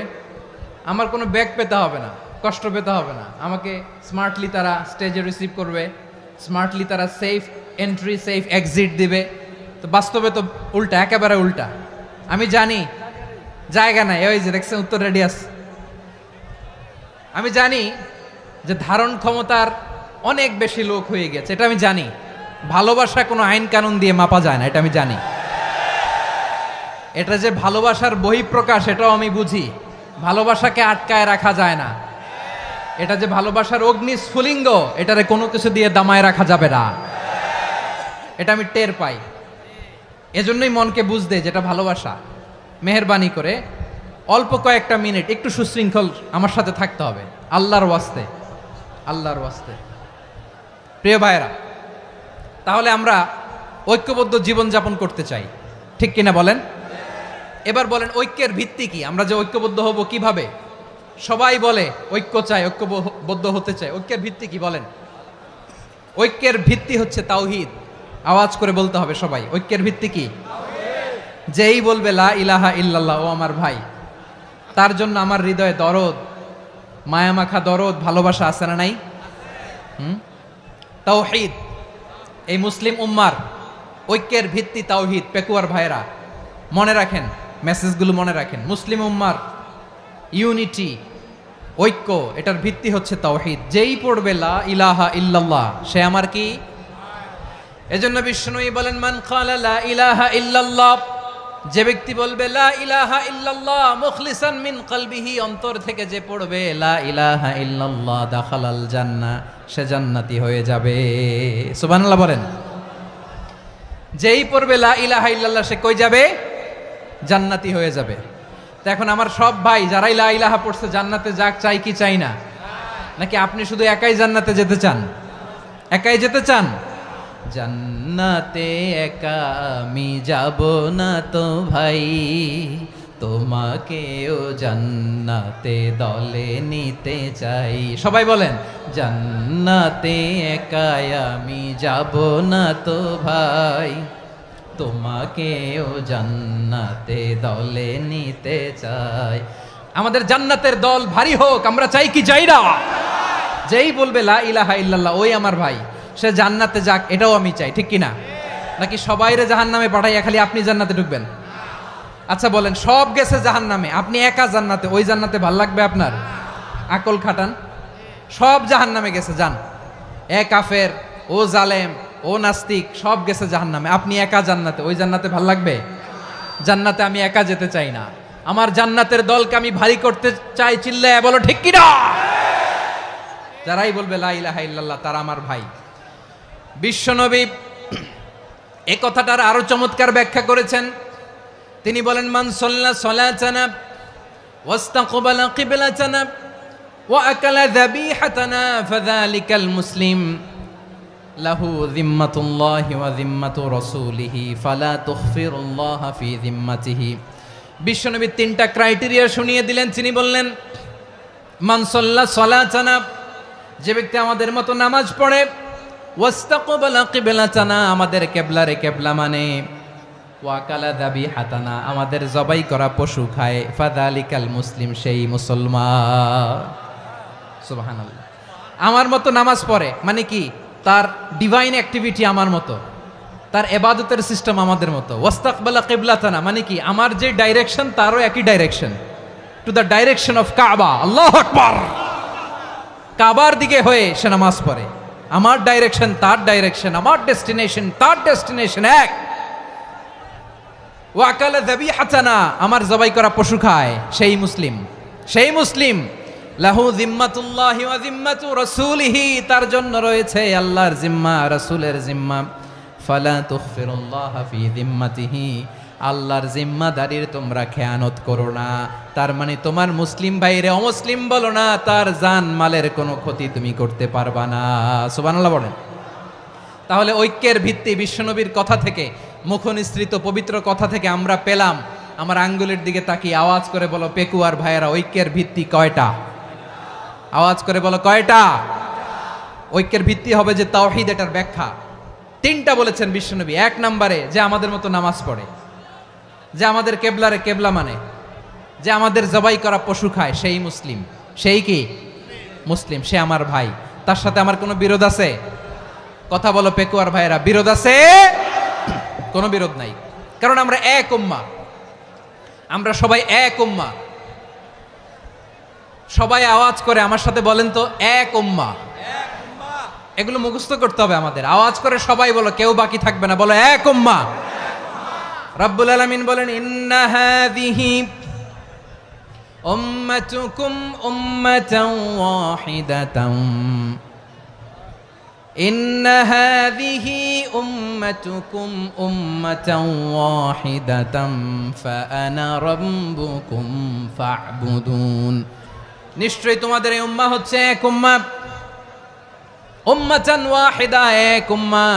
আমার কোনো ব্যাগ পেতে হবে না। কষ্ট পেতে হবে না, আমাকে স্মার্টলি তারা স্টেজে রিসিভ করবে, স্মার্টলি তারা সেফ এন্ট্রি সেফ এক্সিট দিবে। তো বাস্তবে তো উল্টা, একেবারে উল্টা। আমি জানি জায়গা নাই, ওই যে দেখছেন উত্তর রেডি আছে। আমি জানি যে ধারণ ক্ষমতার অনেক বেশি লোক হয়ে গেছে, এটা আমি জানি। ভালোবাসা কোনো আইন কানুন দিয়ে মাপা যায় না, এটা আমি জানি। এটা যে ভালোবাসার বহিঃপ্রকাশ এটাও আমি বুঝি। ভালোবাসাকে আটকায় রাখা যায় না। এটা যে ভালোবাসার অগ্নি স্ফুলিঙ্গ, এটারে কোনো কিছু দিয়ে দামায় রাখা যাবে না, এটা আমি টের পাই। এজন্যই মনকে বুঝতে যেটা ভালোবাসা। মেহেরবানি করে অল্প কয়েকটা মিনিট একটু সুশৃঙ্খল আমার সাথে থাকতে হবে, আল্লাহর ওয়াস্তে, আল্লাহর ওয়াস্তে। প্রিয় ভাইরা, তাহলে আমরা ঐক্যবদ্ধ জীবনযাপন করতে চাই, ঠিক কিনা বলেন? এবার বলেন ঐক্যের ভিত্তি কি? আমরা যে ঐক্যবদ্ধ হব কিভাবে? সবাই বলে ঐক্য চাই, ঐক্যবদ্ধ হতে চাই। ঐক্যের ভিত্তি কি বলেন? ঐক্যের ভিত্তি হচ্ছে তাওহীদ। আওয়াজ করে বলতে হবে সবাই, ঐক্যের ভিত্তি কি? যেই বলবে লা ইলাহা ইল্লাল্লাহ, ও আমার ভাই, তার জন্য আমার হৃদয়ে দরদ, মায়ামাখা দরদ, ভালোবাসা আছে না নাই? তাওহীদ। এই মুসলিম উম্মার ঐক্যের ভিত্তি তাওহীদ। পেকুয়ার ভাইরা মনে রাখেন, মেসেজগুলো মনে রাখেন। মুসলিম উম্মার ইউনিটি, ঐক্য, এটার ভিত্তি হচ্ছে তাওহীদ। যেই পড়বে লা ইলাহা ইল্লাল্লাহ, সে আমার কি? এজন্য বিষ্ণুই বলেন, মান ক্বালা লা ইলাহা ইল্লাল্লাহ, যে ব্যক্তি বলবে লা ইলাহা ইল্লাল্লাহ মুখলিসান মিন কলবিহি, অন্তর থেকে যে পড়বে লা ইলাহা ইল্লাল্লাহ, দাখালাল জান্নাহ, সে জান্নাতি হয়ে যাবে। সুবহানাল্লাহ বলেন। যেই পড়বে লা ইলাহা ইল্লাল্লাহ, সে কই যাবে? জান্নাতি হয়ে যাবে। তো এখন আমার সব ভাই যারাই লা ইলাহা পড়ছে জান্নাতে যাক, চাই কি চাই না? নাকি আপনি শুধু একাই জান্নাতে যেতে চান? একাই যেতে চান? জান্নাতে একা আমি যাব না তো ভাই, তোমাকেও জান্নাতে দলে নিতে চাই। সবাই বলেন, জান্নাতে একা আমি যাব না তো ভাই, তোমাকেও জান্নাতে দলে নিতে চাই। আমাদের জান্নাতের দল ভারী হোক, আমরা চাই কি চাই না? যেই বলবে লা ইলাহা ইল্লাল্লাহ, ওই আমার ভাই, সে জান্নাতে যাক, এটাও আমি চাই, ঠিক কিনা? নাকি সবাইরে জাহান্নামে পাঠাইয়া খালি আপনি জান্নাতে ঢুকবেন? আচ্ছা বলেন, সব গেছে জাহান্নামে, আপনি একা জান্নাতে, ওই জান্নাতে ভাল লাগবে আপনার? আকল খাটান। সব জাহান্নামে গেছে, যান। এ কাফের, ও জালেম, ও নাস্তিক, সব গেছে জাহান্নামে, আপনি একা জান্নাতে, ওই জান্নাতে ভাল লাগবে? জান্নাতে আমি একা যেতে চাই না, আমার জান্নাতের দলকে আমি ভারী করতে চাই। চিল্লায় বলো ঠিক কিনা? যারাই বলবে লা ইলাহা ইল্লাল্লাহ, তারা আমার ভাই। বিশ্বনবী এই কথাটার আরো চমৎকার ব্যাখ্যা করেছেন। তিনি বলেন, মান সাল্লা সালাতানা ওয়াস্তাকবালা কিবলাতানা ওয়া আকালা যাবিহাতানা ফাযালিকাল মুসলিম লাহু যিম্মাতুল্লাহি ওয়া যিম্মাতু রাসূলিহি ফালা তুখফিরুল্লাহা ফি যিম্মাতিহি। বিশ্বনবী তিনটা ক্রাইটেরিয়া শুনিয়ে দিলেন। তিনি বললেন, মান সাল্লা সালাতানা, যে ব্যক্তি আমাদের মতো নামাজ পড়ে, ওয়াস্তাকবালা কিবলাতানা, আমাদের কিবলারে কিবলা মানে, ওয়া আকালা যাবিহাতানা, আমাদের জবাই করা পশু খায়, ফাযালিকাল মুসলিম, সেই মুসলমান। সুবহানাল্লাহ। আমার মতো নামাজ পড়ে মানে কি? তার ডিভাইন অ্যাক্টিভিটি আমার মতো, তার ইবাদতের সিস্টেম আমাদের মতো। ওয়াস্তাকবালা কিবলাতানা মানে কি? আমার যে ডাইরেকশন তারও একই direction, to the direction of কাবা। আল্লাহু আকবার। কাবার দিকে হয়ে সে নামাজ পড়ে। আমার ডাইরেকশন তার ডাইরেকশন, আমার ডেস্টিনেশন তার ডেস্টিনেশন এক। ওয়া আকালা যাবিহাতানা, আমার জবাই করা পশু খায়, সেই মুসলিম, সেই মুসলিম। লাহু যিম্মাতুল্লাহি ওয়া যিম্মাতু রাসূলিহি, তার জন্য রয়েছে আল্লাহর জিম্মা, রাসূলের জিম্মা। ফালা তুখফিরুল্লাহা ফি যিম্মাতিহি, আল্লাহর জিম্মাদারির তোমরা খেয়ানত করো না। তার মানে তোমার মুসলিম ভাইরে অমুসলিম বলো না, তার জান মালের কোনো ক্ষতি তুমি করতে পারবা না। সুবহানাল্লাহ বলেন। তাহলে ঐক্যের ভিত্তি বিশ্বনবীর কথা থেকে, মুখনিসৃত পবিত্র কথা থেকে আমরা পেলাম। আমার আঙ্গুলের দিকে তাকিয়ে আওয়াজ করে বলো পেকুয়ার ভাইয়েরা, ঐক্যের ভিত্তি কয়টা? আওয়াজ করে বলো কয়টা? ঐক্যের ভিত্তি হবে যে তাওহীদ, এটার ব্যাখ্যা তিনটা বলেছেন বিশ্বনবী। এক নম্বরে, যে আমাদের মতো নামাজ পড়ে, যে আমাদের কেবলারে কেবলা মানে, যে আমাদের জবাই করা পশু খায়, সেই মুসলিম। সেই কি? মুসলিম, সে আমার ভাই, তার সাথে আমার কোনো বিরোধ আছে? কথা বলো পেকুয়ার ভাইয়েরা, বিরোধ আছে? কোনো বিরোধ নাই, কারণ আমরা এক উম্মাহ, আমরা সবাই এক উম্মাহ। সবাই আওয়াজ করে আমার সাথে বলেন তো, এক উম্মাহ। এগুলো মুখস্থ করতে হবে আমাদের। আওয়াজ করে সবাই বলো, কেউ বাকি থাকবে না, বলো এক উম্মাহ। রব্বুল আলামিন বলেন, ইন্না হাযিহি উম্মাতুকুম উম্মাতান ওয়াহিদাতান, ইন্না হাযিহি উম্মাতুকুম উম্মাতান ওয়াহিদাতান ফাআনা রাব্বুকুম ফা'বুদুন। নিশ্চয়ই তোমাদের এই উম্মাহ হচ্ছে এক উম্মাহ, উম্মাতান ওয়াহিদা, এক উম্মাহ।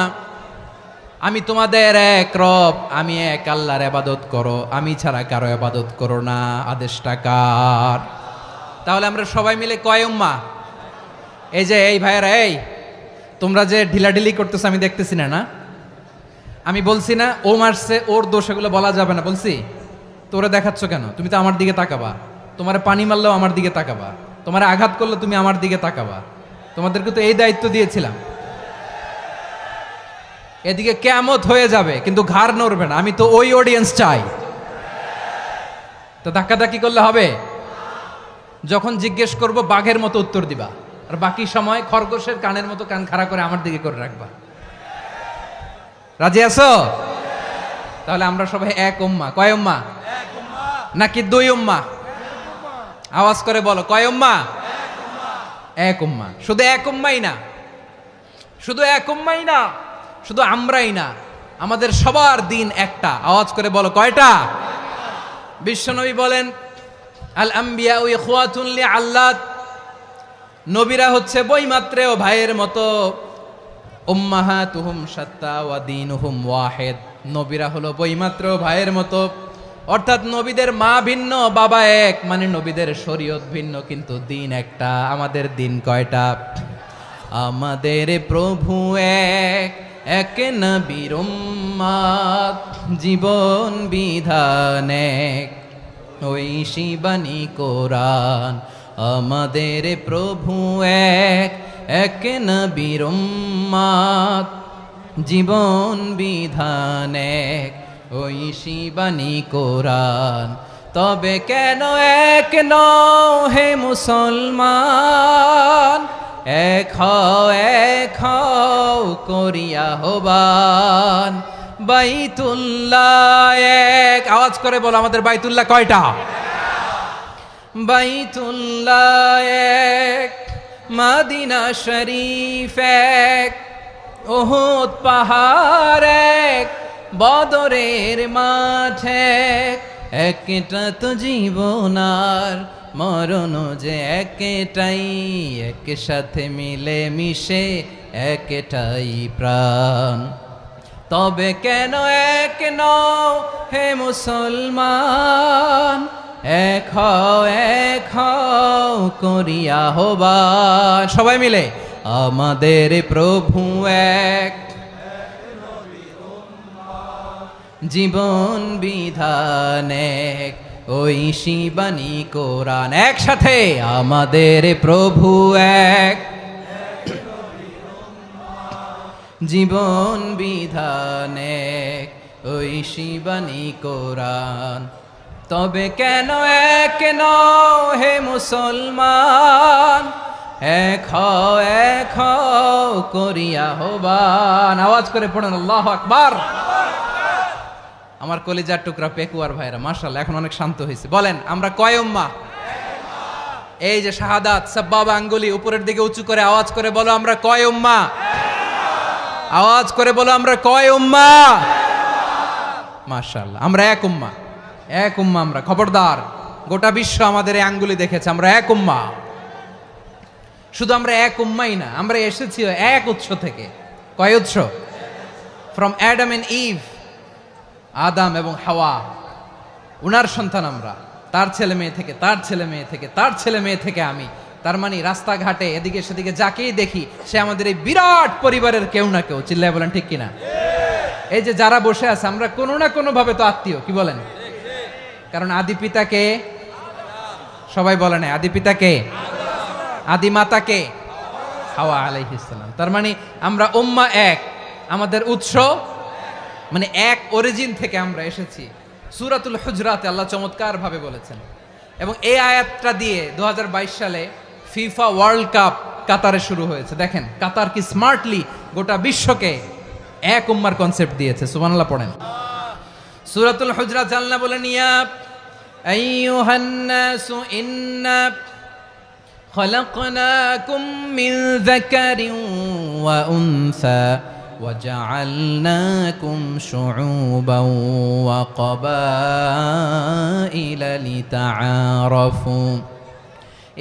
আমি তোমাদের এক রব, আমি এক আল্লাহর ইবাদত করো, আমি ছাড়া কারো ইবাদত করো না। আদেশটা কার? তাহলে আমরা সবাই মিলে কয় উম্মাহ? এই যে এই ভাইয়েরা, এই তোমরা যে ঢিলাঢিলি করতেছো আমি দেখতেছি না, না আমি বলছি না ও মারছে ওর দোষ, এগুলো বলা যাবে না বলছি? তোরা দেখাচ্ছ কেন? তুমি তো আমার দিকে তাকাবা। তোমার পানি মারলেও আমার দিকে তাকাবা, তোমার আঘাত করলে তুমি আমার দিকে তাকাবা। তোমাদেরকে তো এই দায়িত্ব দিয়েছিলাম। এদিকে কিয়ামত হয়ে যাবে কিন্তু ঘাড় নড়বে না, আমি তো ওই অডিয়েন্স চাই। তো ধাক্কাধাক্কি করলে হবে? যখন জিজ্ঞেস করব বাঘের মতো উত্তর দিবা, আর বাকি সময় খরগোশের কানের মতো কান খাড়া করে আমার দিকে করে রাখবা। রাজি আছো? তাহলে আমরা সবাই এক উম্মাহ। কয় উম্মাহ? নাকি দুই উম্মাহ? আওয়াজ করে বলো, কয় উম্মাহ? এক উম্মাহ। শুধু এক উম্মাই না, শুধু এক উম্মাই না, শুধু আমরাই না, আমাদের সবার দিন একটা। আওয়াজ করে বলো, কয়টা? বিশ্বনবী বলেন, আল আম্বিয়া ইখওয়াতুন লিআল্লাত, নবীরা হচ্ছে বৈমাত্রেয় ভাইয়ের মতো। উম্মাহাতুহুম শাত্তা ওয়া দীনুহুম ওয়াহিদ, নবীরা হলো বৈমাত্রেয় ভাইয়ের মতো। অর্থাৎ নবীদের মা ভিন্ন, বাবা এক, মানে নবীদের শরীয়ত ভিন্ন, কিন্তু দিন একটা। আমাদের দিন কয়টা? আমাদের প্রভু এক, এক নবীর উম্মত, জীবন বিধান এক, ওই শিবানী কোরআন। আমাদের প্রভু এক, এক নবীর উম্মত, জীবন বিধান এক, ওই শিবানী কোরআন। তবে কেন এক নও হে মুসলমান, এক হও করিয়া হবান। বাইতুল্লাহ এক, আওয়াজ করে বলো আমাদের বাইতুল্লাহ কয়টা? বাইতুল্লাহ এক, মদিনা শরীফ এক, উহুদ পাহাড় এক, বদরের মাঠ এক। একটা তো জীবন আর মরণ যে একটাই, একসাথে মিলে মিশে একটাই প্রাণ। তবে কেন এক নও হে মুসলমান, এক হও করিয়া হবান। সবাই মিলে, আমাদের প্রভু এক, জীবন বিধান এক, ওই শিবানী কোরআন। একসাথে, আমাদের প্রভু এক, জীবন বিধান এক, ওই শিবানী কোরআন। তবে কেন এক নও হে মুসলমান, এক হও করিয়া হবান। আওয়াজ করে পড়ুন আল্লাহু আকবার। আমার কলিজার টুকরা পেকুয়ার ভাইরা মাশাআল্লাহ এখন অনেক শান্ত হয়েছে। বলেন আমরা কয় উম্মাহ? এই যে শাহাদাত সাব্বাবা আঙ্গুলি উপরের দিকে উঁচু করে আওয়াজ করে বলো আমরা কয় উম্মাহ? আওয়াজ করে বলো আমরা কয় উম্মাহ? মাশাআল্লাহ আমরা এক উম্মাহ, এক উম্মাহ আমরা। খবরদার, গোটা বিশ্ব আমাদের এই আঙ্গুলি দেখেছে, আমরা এক উম্মাহ। শুধু আমরা এক উম্মাই না, আমরা এসেছি এক উৎস থেকে। কয় উৎস? ফ্রম অ্যাডাম এন্ড ইভ, আদাম এবং হাওয়া, উনার সন্তান আমরা। তার ছেলে মেয়ে থেকে, তার ছেলে মেয়ে থেকে, তার ছেলে মেয়ে থেকে আমি। তার মানে রাস্তাঘাটে এদিকে সেদিকে যাকেই দেখি সে আমাদের এই বিরাট পরিবারের কেউ না কেউ। চিল্লায় বলেন ঠিক কিনা? এই যে যারা বসে আছে আমরা কোনো না কোনো ভাবে তো আত্মীয়, কি বলেন? কারণ আদি পিতাকে সবাই বলে না, আদি পিতাকে আদি মাতাকে হাওয়া আলাইহিস সালাম। তার মানে আমরা উম্মাহ এক, আমাদের উৎস মানে এক অরিজিন থেকে আমরা এসেছি। সূরাতুল হুজরাতে আল্লাহ চমৎকার ভাবে বলেছেন, এবং এই আয়াতটা দিয়ে 2022 সালে ফিফা ওয়ার্ল্ড কাপ কাতারে শুরু হয়েছে। দেখেন কাতার কি স্মার্টলি গোটা বিশ্বকে এক উম্মার কনসেপ্ট দিয়েছে। সুবহানাল্লাহ পড়েন। সূরাতুল হুজরাত আল্লাহ বলেন, ইয়া আইয়ুহান নাসু ইন্না খলাকনাকুম মিন যাকারিন ওয়া উনসা وجعلناكم شعوبا وقبائل لتعارفوا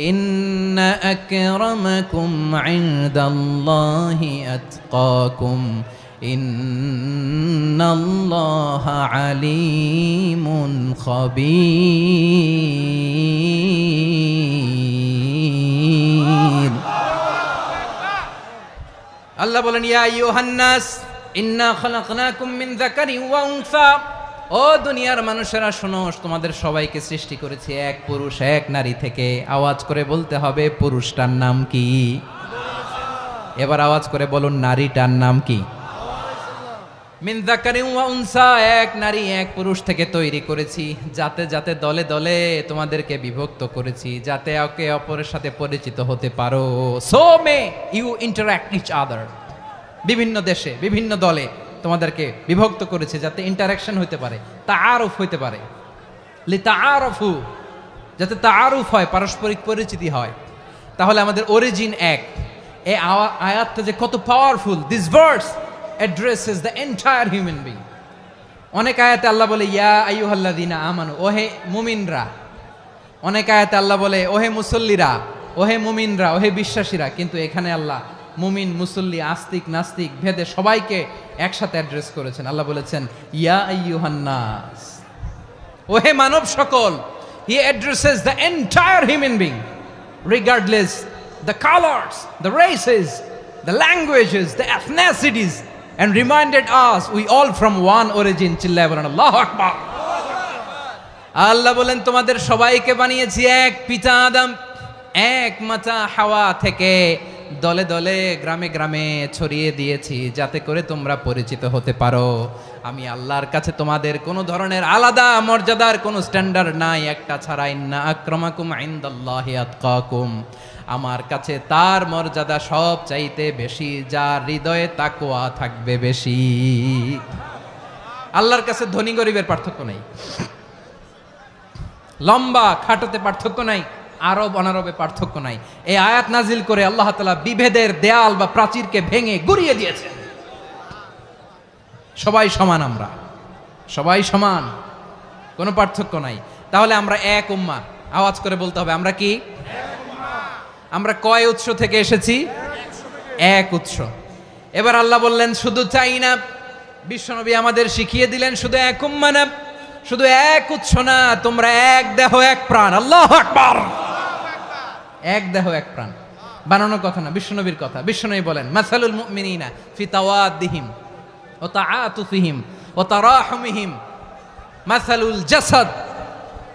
إن أكرمكم عند الله أتقاكم إن الله عليم خبير। আল্লাহ বলেন, ইয়া আইয়ুহান নাস ইন্না খলাকনাকুম মিন যাকারিন ওয়া উনসা, ও দুনিয়ার মানুষেরা শোনো, তোমাদের সবাইকে সৃষ্টি করেছি এক পুরুষ এক নারী থেকে। আওয়াজ করে বলতে হবে পুরুষটার নাম কি? এবার আওয়াজ করে বলুন নারীটার নাম কি? মিন যাকারিন ওয়া উনসা, এক নারী এক পুরুষ থেকে তৈরি করেছি। যাতে যাতে দলে দলে তোমাদেরকে বিভক্ত করেছি, যাতে একে অপরের সাথে পরিচিত হতে পারো। So may you interact each other. বিভিন্ন দেশে বিভিন্ন দলে তোমাদেরকে বিভক্ত করেছে যাতে ইন্টারাকশন হতে পারে, তাআরুফ হতে পারে। লিতাআরফু, যাতে তাআরুফ হয়, পারস্পরিক পরিচিতি হয়। তাহলে আমাদের অরিজিন এক। এই আয়াতটা যে কত powerful! This verse addresses the entire human being. অনেক আয়াতে আল্লাহ বলে ইয়া আইয়ুহাল্লাযীনা আমানু, ওহে মুমিনরা। অনেক আয়াতে আল্লাহ বলে ওহে মুসল্লিরা, ওহে মুমিনরা, ওহে বিশ্বাসীরা। কিন্তু এখানে আল্লাহ মুমিন মুসল্লি আস্তিক নাস্তিক ভেদে সবাইকে একসাথে অ্যাড্রেস করেছেন। আল্লাহ বলেছেন ইয়া আইয়ুহান নাস, ওহে মানব সকল। হি addresses the entire human being regardless the colours, the races, the languages, the এথনিসিটিস, and reminded us we all from one origin. চিল্লায় বলেন আল্লাহু আকবার। আল্লাহ বলেন তোমাদের সবাইকে বানিয়েছি এক পিতা আদম, এক মাতা হাওয়া থেকে। দলে দলে গ্রামে গ্রামে ছড়িয়ে দিয়েছি যাতে করে তোমরা পরিচিত হতে পারো। আমি আল্লাহর কাছে তোমাদের কোনো ধরনের আলাদা মর্যাদার কোনো স্ট্যান্ডার্ড নাই একটা ছাড়া। ইন্না আক্রামাকুম ইনদাল্লাহি আতকাকুম, আমার কাছে তার মর্যাদা সব চাইতে বেশি যার হৃদয়ে তাকওয়া থাকবে বেশি। আল্লাহর কাছে ধনী গরিবের পার্থক্য নাই, লম্বা খাটোতে পার্থক্য নাই, আরব অনারবে পার্থক্য নাই। এই আয়াত নাজিল করে আল্লাহ তাআলা বিভেদের দেয়াল বা প্রাচীরকে ভেঙে গুড়িয়ে দিয়েছেন। সবাই সমান, আমরা সবাই সমান, কোনো পার্থক্য নাই। তাহলে আমরা এক উম্মাহ। আওয়াজ করে বলতে হবে আমরা কি? আমরা কয় উৎস থেকে এসেছি? এক উৎস। এবার আল্লাহ বললেন শুধু চাই না, বিশ্বনবী আমাদের শিখিয়ে দিলেন শুধু এক উম্মাহ না, শুধু এক উৎস না, তোমরা এক দেহ এক প্রাণ। আল্লাহু আকবার। এক দেহ এক প্রাণ বানানোর কথা না, বিশ্বনবীর কথা। বিশ্বনবী বলেন মাসালুল মুমিনিনা ফি তাওয়াদ্দিহিম ওয়া তাআতুফিহিম ওয়া তারাহুমিহিম মাসালুল জাসাদ।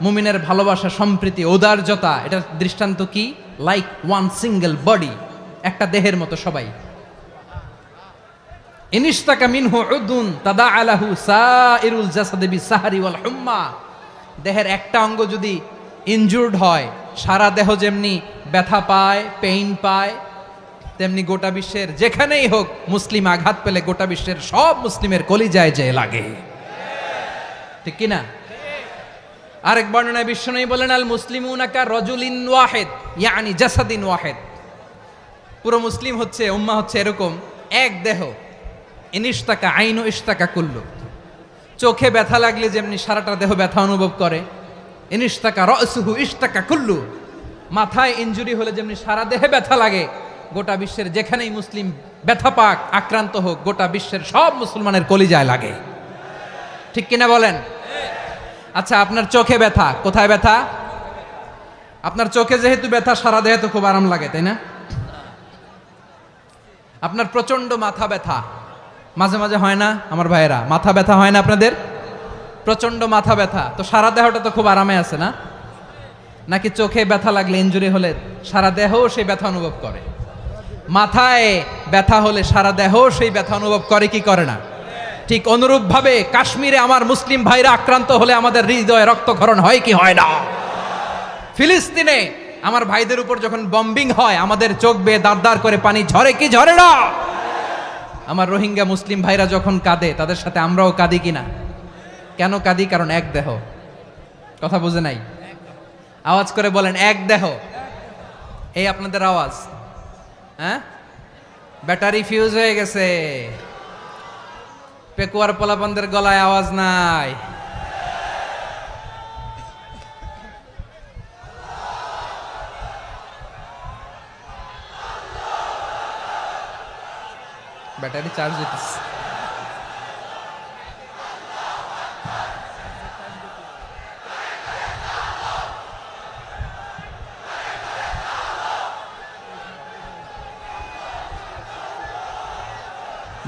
মুমিনের ভালোবাসা, সম্প্রীতি, ঔদার্যতা, এটা দৃষ্টান্ত কি? লাইক ওয়ান সিঙ্গেল বডি, একটা দেহের মতো সবাই। ইনিশতাকা মিনহু উদুন তাদাআ লাহু সাইরুল জাসাদি বিসাহরি ওয়াল হুম্মা। দেহের একটা অঙ্গ যদি ইনজুর্ড হয়, সারা দেহ যেমনি ব্যথা পায়, পেইন পায়, তেমনি গোটা বিশ্বের যেখানেই হোক মুসলিম আঘাত পেলে গোটা বিশ্বের সব মুসলিমের কলিজায় যে লাগে, ঠিক কিনা? আরেক বর্ণনায় বিশ্বনবী বলেন আল মুসলিমুনা কা রাজুলিন ওয়াহিদ ইয়ানি জাসাদিন ওয়াহিদ। পুরো মুসলিম হচ্ছে, উম্মাহ হচ্ছে এরকম এক দেহ। ইনিশতাকা আইনু ইশতাকা কুল্লু, চোখে ব্যথা লাগলে যেমনি সারাটা দেহ ব্যথা অনুভব করে। ইনিশতাকা রাসুহু ইশতাকা কুল্লু, মাথায় ইনজুরি হলে যেমনি সারা দেহে ব্যথা লাগে, গোটা বিশ্বের যেখানেই মুসলিম ব্যথা পাক, আক্রান্ত হোক, গোটা বিশ্বের সব মুসলমানের কলিজায় লাগে, ঠিক কিনা বলেন? আচ্ছা, আপনার চোখে ব্যথা, কোথায় ব্যথা? আপনার চোখে যেহেতু ব্যথা, সারা দেহে তো খুব আরাম লাগে, তাই না? আপনার প্রচন্ড মাথা ব্যথা মাঝে মাঝে হয় না আমার ভাইয়েরা? মাথা ব্যথা হয় না আপনাদের? প্রচন্ড মাথা ব্যথা, তো সারা দেহটা তো খুব আরামে আছে না? নাকি চোখে ব্যথা লাগলে, ইনজুরি হলে সারা দেহ সেই ব্যথা অনুভব করে? মাথায় ব্যথা হলে সারা দেহ সেই ব্যথা অনুভব করে কি করে না? ঠিক অনুরূপভাবে কাশ্মীরে আমার মুসলিম ভাইরা আক্রান্ত হলে আমাদের হৃদয়ে রক্তক্ষরণ হয় কি হয় না? ফিলিস্তিনে আমার ভাইদের উপর যখন বম্বিং হয় আমাদের চোখ বেয়ে দাঁড় দাঁড় করে পানি ঝরে কি ঝরে না? আমার রোহিঙ্গা মুসলিম ভাইরা যখন কাঁদে তাদের সাথে আমরাও কাঁদি কিনা? কেন কাঁদি? কারণ এক দেহ। কথা বুঝে নাই? আওয়াজ করে বলেন এক দেহ। এই আপনাদের আওয়াজ, হ্যাঁ? ব্যাটারি ফিউজ হয়ে গেছে, পেকুয়ার পোলাপানদের গলায় আওয়াজ নাই। ব্যাটারি চার্জ হইতেছে।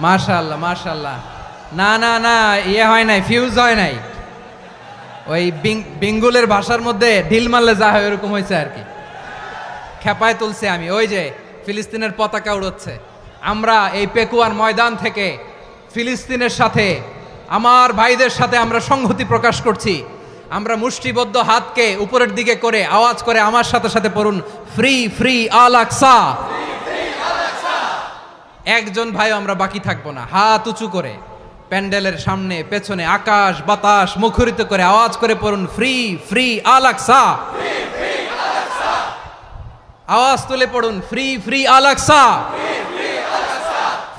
মাশাআল্লাহ মাশাআল্লাহ। না না না, ইয়ে হয় নাই, ফিউজ হয় নাই। ওই বেঙ্গলের ভাষার মধ্যে ঢিল মারলে যা হয় এরকম হয়েছে আর কি। খেপায় তুলছে আমি। ওই যে ফিলিস্তিনের পতাকা উড়োচ্ছে। আমরা এই পেকুয়ার ময়দান থেকে ফিলিস্তিনের সাথে, আমার ভাইদের সাথে আমরা সংহতি প্রকাশ করছি। আমরা মুষ্টিবদ্ধ হাতকে উপরের দিকে করে আওয়াজ করে আমার সাথে সাথে পড়ুন, ফ্রি ফ্রি আল আকসা। একজন ভাই আমরা বাকি থাকবো না। হাত উঁচু করে প্যান্ডেলের সামনে পেছনে আকাশ বাতাস মুখরিত করে আওয়াজ করে পড়ুন, ফ্রি ফ্রি আল আকসা। আওয়াজ তুলে পড়ুন, free free Al Aqsa,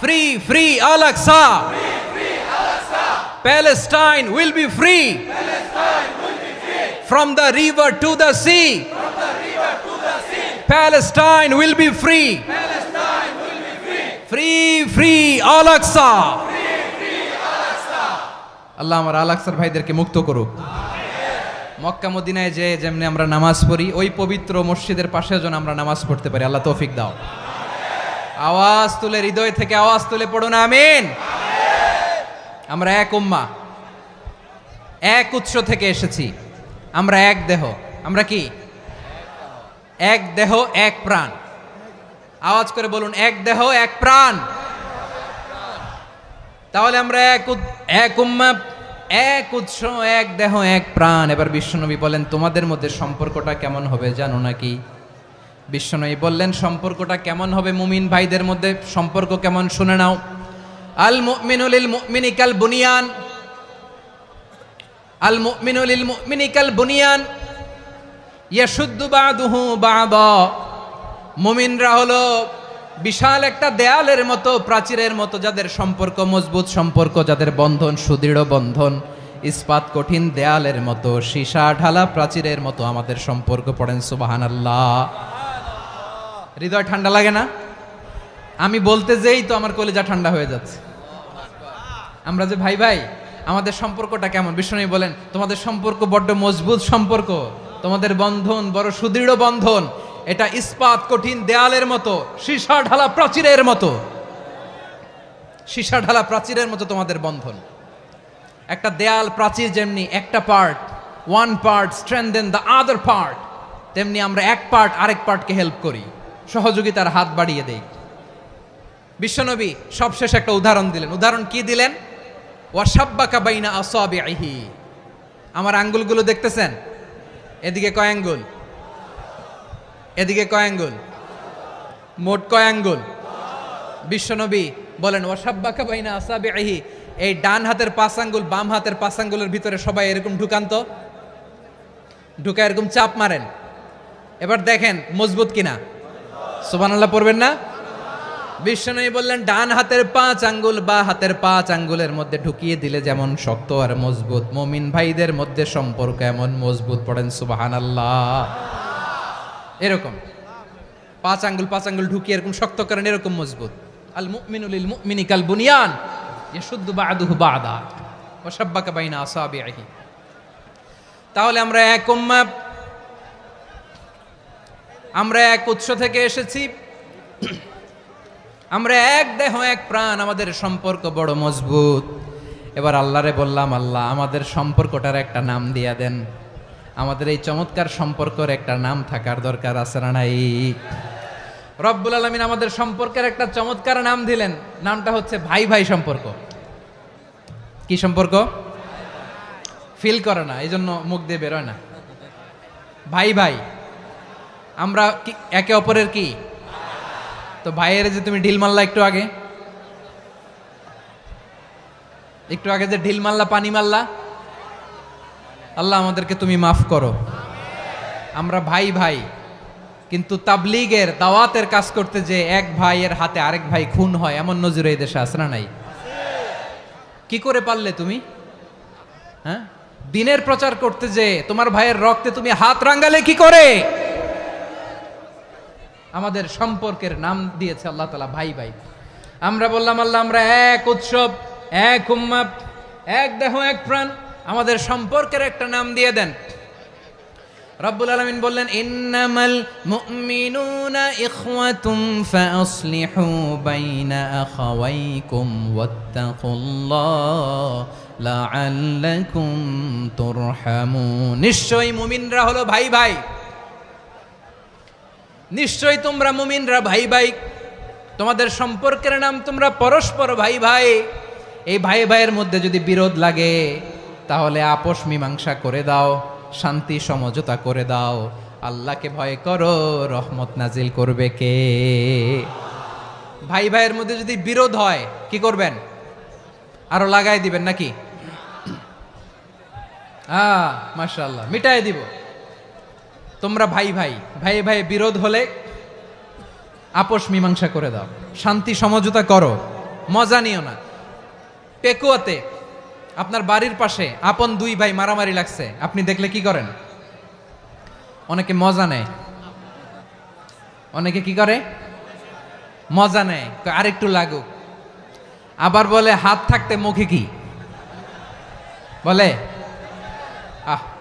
free free Al Aqsa. Palestine will be free from the river to the sea. Palestine will be free. Free free Al Aqsa. আল্লাহ আমার আল আকসার ভাইদেরকে মুক্ত করুক। মক্কা মদিনায় যে যেমনি আমরা নামাজ পড়ি, ওই পবিত্র মসজিদের পাশে যেন আমরা নামাজ পড়তে পারি। আল্লাহ তৌফিক দাও। আওয়াজ তুলে, হৃদয় থেকে আওয়াজ তুলে পড়ুন আমিন। আমরা এক উম্মাহ, এক উৎস থেকে এসেছি। আমরা এক দেহ। আমরা কি? এক দেহ এক প্রাণ। আওয়াজ করে বলুন, এক দেহ এক প্রাণ। তাহলে আমরা এক উম্মাহ, এক উৎস, এক দেহ এক প্রাণ। এবার বিশ্বনবী বলেন, তোমাদের মধ্যে সম্পর্কটা কেমন হবে জানো নাকি? বিশ্বনবী বললেন, সম্পর্কটা কেমন হবে মুমিন ভাইদের মধ্যে? সম্পর্ক কেমন শুনে নাও। আল মুমিনু লিল মুমিনি কাল বুনিয়ান, আল মুমিনু লিল মুমিনি কাল বুনিয়ান ইয়াশুদ্দু বাদুহু বাদা। মুমিনরা হলো বিশাল একটা দেয়ালের মতো, প্রাচীরের মতো, যাদের সম্পর্ক মজবুত সম্পর্ক, যাদের বন্ধন সুদৃঢ় বন্ধন, ইস্পাত কঠিন দেয়ালের মতো, সীসা ঢালা প্রাচীরের মতো আমাদের সম্পর্ক। পড়েন সুবহানাল্লাহ। হৃদয় ঠান্ডা লাগে না? আমি বলতে যেই তো আমার কলিজা ঠান্ডা হয়ে যাচ্ছে। আমরা যে ভাই ভাই, আমাদের সম্পর্কটা কেমন? বিশ্বনবী বলেন, তোমাদের সম্পর্ক বড্ড মজবুত সম্পর্ক, তোমাদের বন্ধন বড় সুদৃঢ় বন্ধন। এটা ইস্পাত কঠিন দেয়ালের মতো, সীসা ঢালা প্রাচীরের মতো, সীসা ঢালা প্রাচীরের মতো তোমাদের বন্ধন। একটা দেয়াল প্রাচীর যেমনি একটা part, one part strengthen the other part, তেমনি আমরা এক পার্ট আরেক পার্টকে হেল্প করি, সহযোগিতার হাত বাড়িয়ে দেই। বিশ্বনবী সবশেষ একটা উদাহরণ দিলেন। উদাহরণ কি দিলেন? ওয়াশাব্বাকা বাইনা আসাবিহি। আমার আঙ্গুলগুলো দেখতেছেন? এদিকে কয় আঙ্গুল? এদিকে কয় আঙ্গুল? মোট কয় আঙ্গুল? বিশ্বনবী বলেন, ওয়াশাব্বাকা বাইনা আসাবিহি। এই ডান হাতের 5 আঙ্গুল বাম হাতের 5 আঙ্গুলের ভিতরে সবাই এরকম ঢুকান্ত, ঢুকা এরকম চাপ মারেন। এবার দেখেন মজবুত কিনা। সুবহানাল্লাহ পড়বেন না? বিশ্বনবী বললেন, ডান হাতের 5 আঙ্গুল বা হাতের 5 আঙ্গুলের মধ্যে ঢুকিয়ে দিলে যেমন শক্ত আর মজবুত, মুমিন ভাইদের মধ্যে সম্পর্ক এমন মজবুত। পড়েন সুবহানাল্লাহ। এরকম 5 আঙ্গুল ঢুকিয়ে এরকম শক্ত করেন, এরকম মজবুত। আল মুমিনু লিল মুমিনি কাল বুনিয়ান ইয়াশুদ্দু বা'দুহু বা'দা ওয়া শাব্বাকা বাইনা আসাবিহি। তাহলে আমরা এক উম্মাহ, আমরা এক উৎস থেকে এসেছি, আমরা এক দেহ এক প্রাণ, আমাদের সম্পর্ক বড় মজবুত। এবার আল্লাহরে বললাম, আল্লাহ আমাদের সম্পর্কটার একটা নাম দিয়া দেন। আমাদের এই চমৎকার সম্পর্কের একটা নাম থাকার দরকার আছে না নাই? রব্বুল আলামিন আমাদের সম্পর্কের একটা চমৎকার নাম দিলেন, নামটা হচ্ছে ভাই ভাই সম্পর্ক। কি সম্পর্ক? ফিল করে না, এই জন্য মুখ দিয়ে বেরোয় না। ভাই ভাই, আমরা একে অপরের কি? তো ভাইয়ের যে তুমি ঢিল মারলা একটু আগে যে ঢিল মারলা, পানি মারলা, আল্লাহ আমাদেরকে তুমি মাফ করো। আমরা ভাই ভাই, কিন্তু তাবলীগের দাওয়াতের কাজ করতে যে এক ভাইয়ের হাতে আরেক ভাই খুন হয়, এমন নজির এই দেশে আছে না নাই? কি করে পারলে তুমি? হ্যাঁ, দিনের প্রচার করতে যে তোমার ভাইয়ের রক্তে তুমি হাত রাঙ্গালে কি করে? আমাদের সম্পর্কের নাম দিয়েছে আল্লাহ তাআলা ভাই ভাই। আমরা বললাম আল্লাহ আমরা এক উৎসব, এক উম্মাহ, এক দেহ, এক প্রাণ, আমাদের সম্পর্কের একটা নাম দিয়ে দেন। রব্বুল আলামিন বললেন ইন্নামাল মুমিনুনা ইখওয়াতুম ফাসলিহু বাইনা আখাওয়াইকুম ওয়াত্তাকুল্লাহ লাআল্লাকুম তুরহামুন। নিশ্চয়ই মুমিনরা হলো ভাই ভাই, নিশ্চয়ই তোমরা মুমিনরা ভাই ভাই, তোমাদের সম্পর্কের নাম তোমরা পরস্পর ভাই ভাই। এই ভাই ভাইয়ের মধ্যে যদি বিরোধ লাগে তাহলে আপোষ মীমাংসা করে দাও, শান্তি সমঝোতা করে দাও। আল্লাহকে ভয় করো, রহমত নাজিল করবে কে? ভাই ভাইয়ের মধ্যে যদি বিরোধ হয় কি করবেন? আরো লাগাই দিবেন নাকি? মাশাআল্লাহ, মিটাই দিব। তোমরা ভাই ভাই, ভাই ভাই বিরোধ হলে আপোষ মীমাংসা করে দাও, শান্তি সমঝোতা করো, মজা নিও না। পেকুয়াতে আপনার বাড়ির পাশে আপন দুই ভাই মারামারি লাগছে, আপনি দেখলে কি করেন? অনেকে মজা নেয়। অনেকে কি করে? মজা নেয়, আরেকটু লাগুক। আবার বলে হাত থাকতে মুখে কি বলে?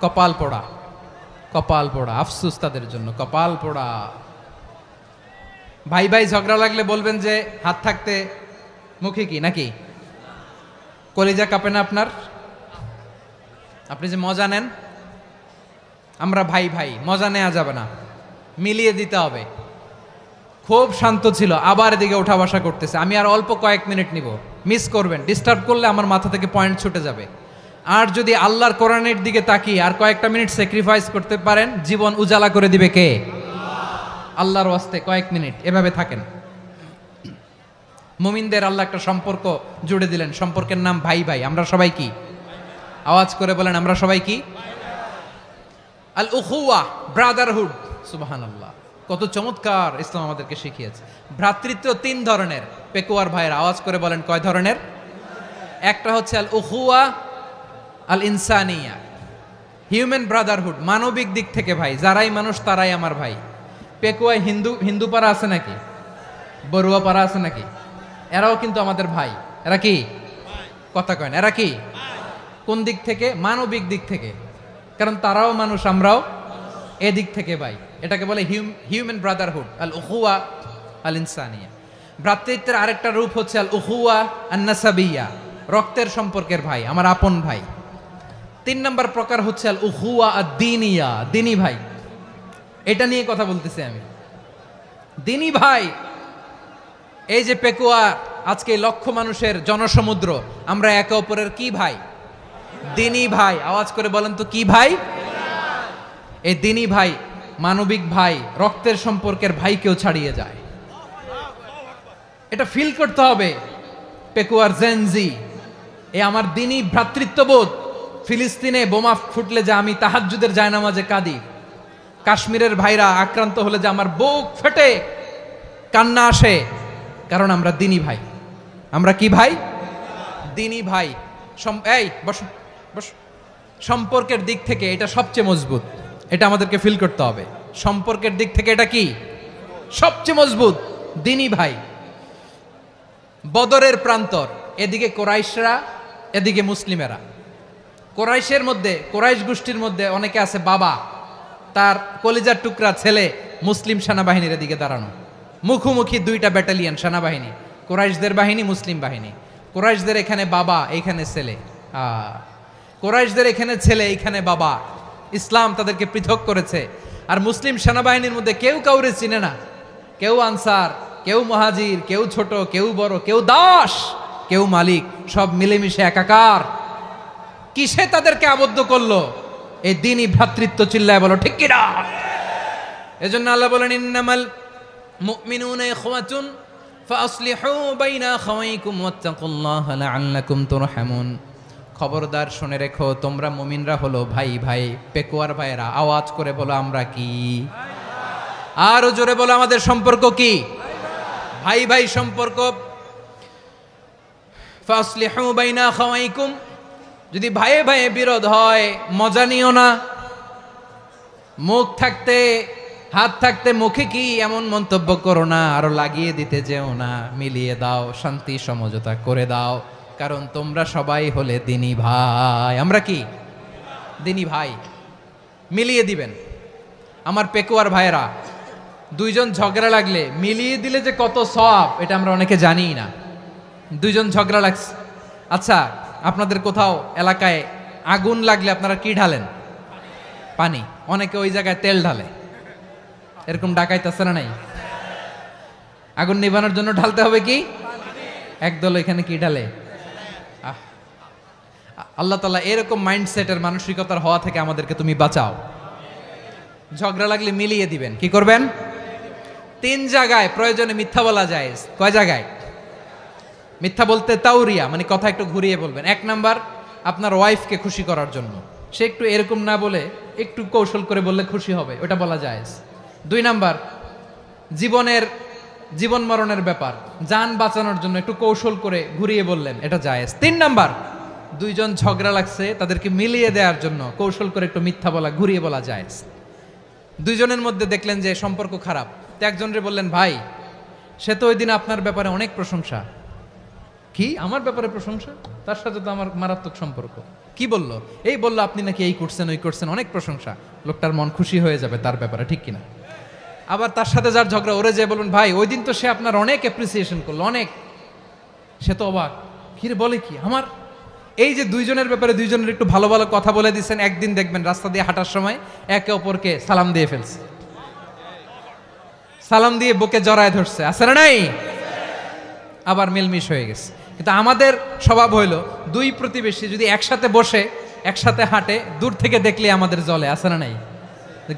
কপাল পোড়া, কপাল পোড়া। আফসোস তাদের জন্য, কপাল পোড়া। ভাই ভাই ঝগড়া লাগলে বলবেন যে হাত থাকতে মুখে কি, নাকি? কলিজা কাঁপে না আপনার? আপনি যে মজা নেন। আমরা ভাই ভাই, মজা নেওয়া যাবে না, মিলিয়ে দিতে হবে। খুব শান্ত ছিল, আবার এদিকে ওঠা বসা করতেছে। আমি আর অল্প কয়েক মিনিট নিব, মিস করবেন। ডিস্টার্ব করলে আমার মাথা থেকে পয়েন্ট ছুটে যাবে। আর যদি আল্লাহর কোরআনের দিকে তাকিয়ে আর কয়েকটা মিনিট স্যাক্রিফাইস করতে পারেন, জীবন উজালা করে দিবে কে? আল্লাহর ওয়াস্তে কয়েক মিনিট এভাবে থাকেন। মুমিনদের আল্লাহ একটা সম্পর্ক জুড়ে দিলেন, সম্পর্কের নাম ভাই ভাই। আমরা সবাই কি? আওয়াজ করে বলেন, আমরা সবাই কি? আল উখুয়া, ব্রাদারহুড। সুবহানাল্লাহ, কত চমৎকার ইসলাম আমাদেরকে শিখিয়েছে। ভ্রাতৃত্ব তিন ধরনের। পেকুয়ার ভাইয়ের আওয়াজ করে বলেন, কয় ধরনের? একটা হচ্ছে আল উখুয়া আল ইনসানিয়া, হিউম্যান ব্রাদারহুড, মানবিক দিক থেকে ভাই। যারাই মানুষ তারাই আমার ভাই। পেকুয়ায় হিন্দু পাড়া আছে নাকি? বড়ুয়া পাড়া আছে নাকি? এরাও কিন্তু আমাদের ভাই। এরা কি? কথা কয় না, এরা কি? কোন দিক থেকে? মানবিক দিক থেকে। কারণ তারাও মানুষ, আমরাও এদিক থেকে ভাই। এটাকে বলে হিউম্যান ব্রাদারহুড, আল উখুয়া আল ইনসানিয়া। ভ্রাতৃত্বের আরেকটা রূপ হচ্ছে আল উখুয়া আন নাসাবিয়া, রক্তের সম্পর্কের ভাই, আমার আপন ভাই। 3 নম্বর প্রকার হচ্ছে আল উখুয়া আদ-দীনিয়া, দিনী ভাই। এটা নিয়ে কথা বলতেছি আমি। দিনী ভাই, এই যে পেকুয়া, আজকে লক্ষ মানুষের জনসমুদ্র, আমরা একে অপরের কি ভাই? দিনী ভাই। আওয়াজ করে বলেন তো, কি ভাই? এই দিনী ভাই, মানবিক ভাই, রক্তের সম্পর্কের ভাইকেও ছাড়িয়ে যায়। এটা ফিল করতে হবে। পেকুয়ার জেনজি, এ আমার দিনী ভ্রাতৃত্ববোধ। ফিলিস্তিনে বোমা ফুটলে যে আমি তাহাজ্জুদের জায়নামাজে কাঁদি, কাশ্মীরের ভাইরা আক্রান্ত হলে যে আমার বুক ফেটে কান্না আসে, কারণ আমরা দিনী ভাই। আমরা কি ভাই? দিনী ভাই। এই বসো বসো। সম্পর্কের দিক থেকে এটা সবচেয়ে মজবুত। এটা আমাদেরকে ফিল করতে হবে। সম্পর্কের দিক থেকে এটা কি? সবচেয়ে মজবুত, দিনী ভাই। বদরের প্রান্তর, এদিকে কোরাইশরা, এদিকে মুসলিমেরা। কোরাইশের মধ্যে, কোরাইশ গোষ্ঠীর মধ্যে অনেকে আছে বাবা, তার কলিজার টুকরা ছেলে মুসলিম সেনাবাহিনীর এদিকে দাঁড়ানো, মুখোমুখি দুইটা ব্যাটালিয়ন সেনাবাহিনী, কোরাইশদের বাহিনী, মুসলিম বাহিনী। কোরাইশদের এখানে বাবা, এইখানে ছেলে। কোরাইশদের এখানে ছেলে, এইখানে বাবা। ইসলাম তাদেরকে পৃথক করেছে। আর মুসলিম সেনাবাহিনীর মধ্যে কেউ কাউরে চিনে না, কেউ আনসার, কেউ মুহাজির, কেউ ছোট, কেউ বড়, কেউ দাস, কেউ মালিক, সব মিলেমিশে একাকার। কিসে তাদেরকে আবদ্ধ করলো? এই দ্বীনি ভ্রাতৃত্ব। চিল্লায় বলো ঠিক কিনা? এজন্য আল্লাহ বলেন, ইন্নামাল মুমিনুনা ইখওয়াতুন ফাসলিহু বাইনা আখাওয়াইকুম ওয়াত্তাকুল্লাহা লাআল্লাকুম তুরহামুন। খবরদার শুনে রেখো, তোমরা মুমিনরা হলো ভাই ভাই, পেকুয়ার ভাইরা। আওয়াজ করে বলো আমরা কি? আরো জোরে বলো আমাদের সম্পর্ক কি? ভাই ভাই সম্পর্ক। ফাসলিহু বাইনা আখাওয়াইকুম, যদি ভাইয়ে ভাইয়ে বিরোধ হয় মজা নিও না। মুখ থাকতে হাত থাকতে মুখে কি এমন মন্তব্য করো না, আরো লাগিয়ে দিতে যেও না। মিলিয়ে দাও, শান্তি সমঝোতা করে দাও, কারণ তোমরা সবাই হলে দ্বীনি ভাই। আমরা কি? দ্বীনি ভাই। মিলিয়ে দিবেন। আমার পেকুয়ার ভাইরা, দুইজন ঝগড়া লাগলে মিলিয়ে দিলে যে কত সওয়াব, এটা আমরা অনেকে জানি না। দুইজন ঝগড়া লাগছে, আচ্ছা আপনাদের কোথাও এলাকায় আগুন লাগলে আপনারা কি ঢালেন? পানি। অনেকে ওই জায়গায় তেল ঢালে। এরকম ডাকাইতেছে না নাই? আগুন নিভানোর জন্য ঢালতে হবে কি? একদল এখানে কি ঢালে? আল্লাহ তাআলা এরকম মাইন্ডসেটের মানসিকতার হওয়া থেকে আমাদেরকে তুমি বাঁচাও। ঝগড়া লাগলে মিলিয়ে দিবেন। কি করবেন? 3 জায়গায় প্রয়োজনে মিথ্যা বলা যায়। কয় জায়গায় মিথ্যা বলতে? তাওরিয়া, মানে কথা একটু ঘুরিয়ে বলবেন। 1 নাম্বার, আপনার ওয়াইফকে খুশি করার জন্য। সে একটু এরকম না বলে একটু কৌশল করে বললে খুশি হবে, ওটা বলা যায়। 2 নাম্বার, জীবন মরণের ব্যাপার, জান বাঁচানোর জন্য একটু কৌশল করে ঘুরিয়ে বললেন, এটা জায়েজ। 3 নাম্বার, দুইজন ঝগড়া লাগছে তাদেরকে মিলিয়ে দেওয়ার জন্য কৌশল করে একটু মিথ্যা বলা, ঘুরিয়ে বলা জায়েজ। দুইজনের মধ্যে দেখলেন যে সম্পর্ক খারাপ, তো একজনরে বললেন, ভাই সে তো ওই দিন আপনার ব্যাপারে অনেক প্রশংসা। কি আমার ব্যাপারে প্রশংসা? তার সাথে তো আমার মারাত্মক সম্পর্ক। কি বললো? এই বললো আপনি নাকি এই করছেন ওই করছেন, অনেক প্রশংসা। লোকটার মন খুশি হয়ে যাবে তার ব্যাপারে, ঠিক কিনা? আবার তার সাথে যার ঝগড়া, ওরে যে বলবেন, ভাই ওই দিন তো সে আপনার অনেক অ্যাপ্রিসিয়েশন করলো, অনেক। সে তো অবাক, কিরে বলে কি আমার? এই যে দুইজনের ব্যাপারে দুইজনের একটু ভালো ভালো কথা বলে দিচ্ছেন, একদিন দেখবেন রাস্তা দিয়ে হাঁটার সময় একে অপরকে সালাম দিয়ে ফেলছে, সালাম দিয়ে বুকে জড়ায় ধরছে, আছে না নাই? আবার মিলমিশ হয়ে গেছে। কিন্তু আমাদের স্বভাব হইল, দুই প্রতিবেশী যদি একসাথে বসে একসাথে হাঁটে, দূর থেকে দেখলে আমাদের জলে, আছে না নাই?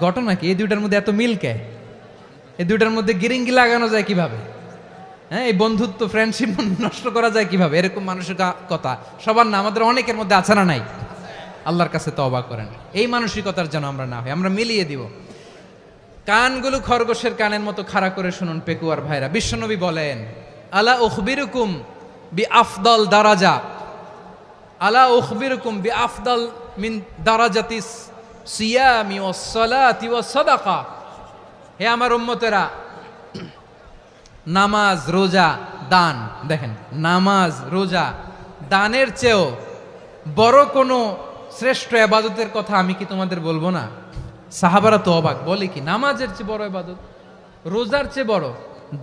ঘটনা কি? এই দুইটার মধ্যে এত মিল কে? এই দুইটার মধ্যে গিরিঙ্গি লাগানো যায় কিভাবে? হ্যাঁ, এই বন্ধুত্ব ফ্রেন্ডশিপ নষ্ট করা যায় কিভাবে? এরকম মানসিকতা সবার না, আমাদের অনেকের মধ্যে আছে না নাই? আল্লাহর কাছে তওবা করেন এই মানসিকতার যেন আমরা না হই, আমরা মিলিয়ে দিব। কানগুলো খরগোশের কানের মতো খাড়া করে শুনুন পেকুয়ার ভাইরা। বিশ্বনবী বলেন, আলা উখবিরুকুম বি আফদল দারাজা, আলা উখবিরুকুম বি আফদল মিন দারাজাতিস সিয়ামি ওয়াস সালাতি ওয়াস সাদাকা। হে আমার উম্মতেরা, নামাজ, রোজা, দান, দেখেন নামাজ, রোজা, দানের চেয়েও বড় কোনো শ্রেষ্ঠ ইবাদতের কথা আমি কি তোমাদের বলবো না? সাহাবারা তো অবাক, বলে কি নামাজের চেয়ে বড় ইবাদত, রোজার চেয়ে বড়,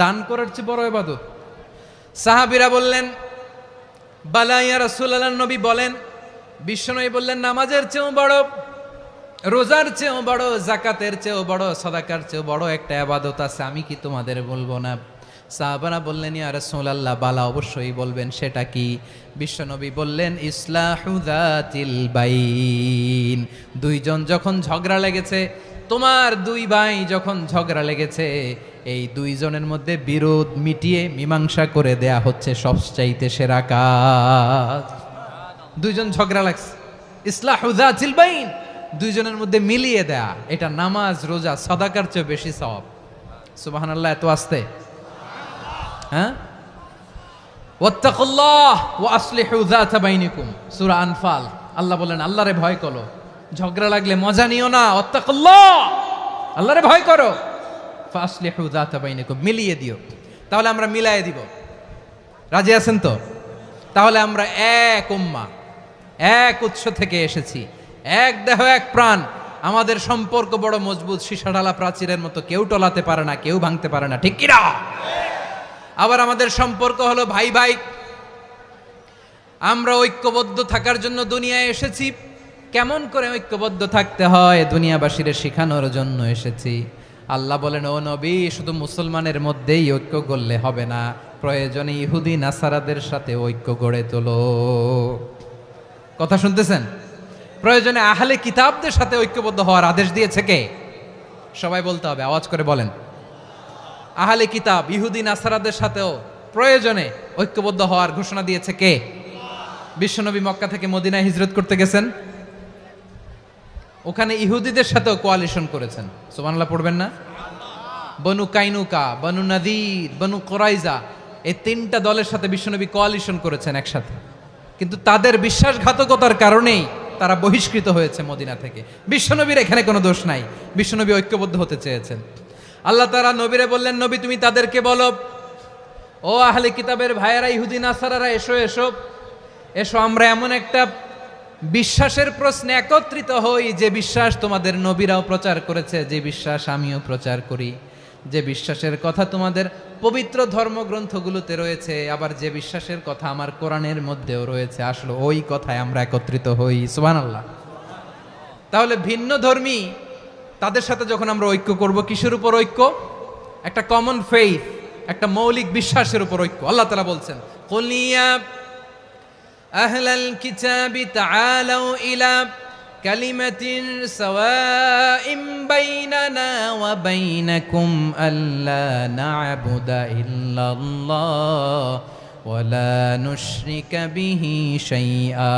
দান করার চেয়ে বড় ইবাদত? সাহাবীরা বললেন, বালা ইয়া রাসূলুল্লাহ। নবী বলেন, বিশ্বনবী বললেন, নামাজের চেয়েও বড়, রোজার চেয়েও বড়, যাকাতের চেয়েও বড়, সাদাকার চেয়েও বড় একটা ইবাদত আছে, আমি কি তোমাদের বলবো না? সাহাবারা বললেন, ইয়া রাসূলুল্লাহ, বালা, অবশ্যই বলবেন, সেটা কি? বিশ্বনবী বললেন, ইসলাহু যাতিল বাইন। দুইজন যখন ঝগড়া লেগেছে, তোমার দুই ভাই যখন ঝগড়া লেগেছে, এই দুইজনের মধ্যে বিরোধ মিটিয়ে মীমাংসা করে দেয়া হচ্ছে সবচাইতে সেরা কাজ। দুইজন ঝগড়া লাগছে, ইসলাহু যাতিল বাইন, দুইজনের মধ্যে মিলিয়ে দেয়া, এটা নামাজ, রোজা, সাদাকার চেয়ে বেশি সওয়াব। সুবহানাল্লাহ, এত আসতে। হ্যাঁ, ওয়াত্তাকুল্লাহ ওয়া আসলিহু যাতা বাইনিকুম, সূরা আনফাল। আল্লাহ বলেন, আল্লাহরে ভয় করো, ঝগড়া লাগলে মজা নিও না, ওয়াত্তাকুল্লাহ, আল্লাহরে ভয় করো, ফাসলিহু যাতা বাইনিকুম, মিলিয়ে দিও। তাহলে আমরা মিলায়ে দিব, রাজি আছেন তো? তাহলে আমরা এক উম্মাহ, এক উৎস থেকে এসেছি, এক দেহ এক প্রাণ, আমাদের সম্পর্ক বড় মজবুত, সীসাঢালা প্রাচীরের মতো, কেউ টলাতে পারে না, কেউ ভাঙতে পারে না, ঠিক কিনা? আবার আমাদের সম্পর্ক হলো ভাই ভাই, আমরা ঐক্যবদ্ধ থাকার জন্য দুনিয়ায় এসেছি। কেমন করে ঐক্যবদ্ধ থাকতে হয় দুনিয়াবাসীর শেখানোর জন্য এসেছি। আল্লাহ বলেন, ও নবী, শুধু মুসলমানের মধ্যেই ঐক্য গড়লে হবে না, প্রয়োজনে ইহুদি নাসারাদের সাথে ঐক্য গড়ে তোলো। কথা শুনতেছেন? প্রয়োজনে আহলে কিতাবদের সাথে ঐক্যবদ্ধ হওয়ার আদেশ দিয়েছে কে? সবাই বলতে হবে, আওয়াজ করে বলেন। আহলে কিতাব ইহুদি নাসারাদের সাথেও প্রয়োজনে ঐক্যবদ্ধ হওয়ার ঘোষণা দিয়েছে কে? বিশ্বনবী মক্কা থেকে মদিনায় হিজরত করতে গেছেন, ওখানে ইহুদিদের সাথেও কোয়ালিশন করেছেন। সুবহানাল্লাহ পড়বেন না? বনু কাইনুকা, বনু নাদির, বনু কোরাইজা, এই তিনটা দলের সাথে বিশ্বনবী কোয়ালিশন করেছেন একসাথে, কিন্তু তাদের বিশ্বাসঘাতকতার কারণেই তারা বহিষ্কৃত হয়েছে মদিনা থেকে। বিশ্বনবীর এখানে কোনো দোষ নাই, বিশ্বনবী ঐক্যবদ্ধ হতে চেয়েছেন। আল্লাহ তাআলা নবীরে বললেন, নবী তুমি তাদেরকে বলো, ও আহলে কিতাবের ভাইয়েরা, ইহুদি নাসারারা, এসো এসো এসো, আমরা এমন একটা বিশ্বাসের প্রশ্নে একত্রিত হই যে বিশ্বাস তোমাদের নবীরাও প্রচার করেছে, যে বিশ্বাস আমিও প্রচার করি, যে বিশ্বাসের কথা তোমাদের পবিত্র ধর্মগ্রন্থগুলোতে রয়েছে, আবার যে বিশ্বাসের কথা আমার কোরআনের মধ্যেও রয়েছে, আসলে ওই কথায় আমরা একত্রিত হই। সুবহানাল্লাহ। তাহলে ভিন্ন ধর্মী তাদের সাথে যখন আমরা ঐক্য করব, কিসের উপর ঐক্য? একটা কমন ফেইথ, একটা মৌলিক বিশ্বাসের উপর ঐক্য। আল্লাহ তাআলা বলছেন, কুল ইয়া আহলাল কিতাবি তাআলাউ ইলা কালিমাতিন সাওয়াইম বাইনানা ওয়া বাইনাকুম আল্লা না'বুদা ইল্লাল্লাহ ওয়া লা নুশরিকা বিহি শাইআ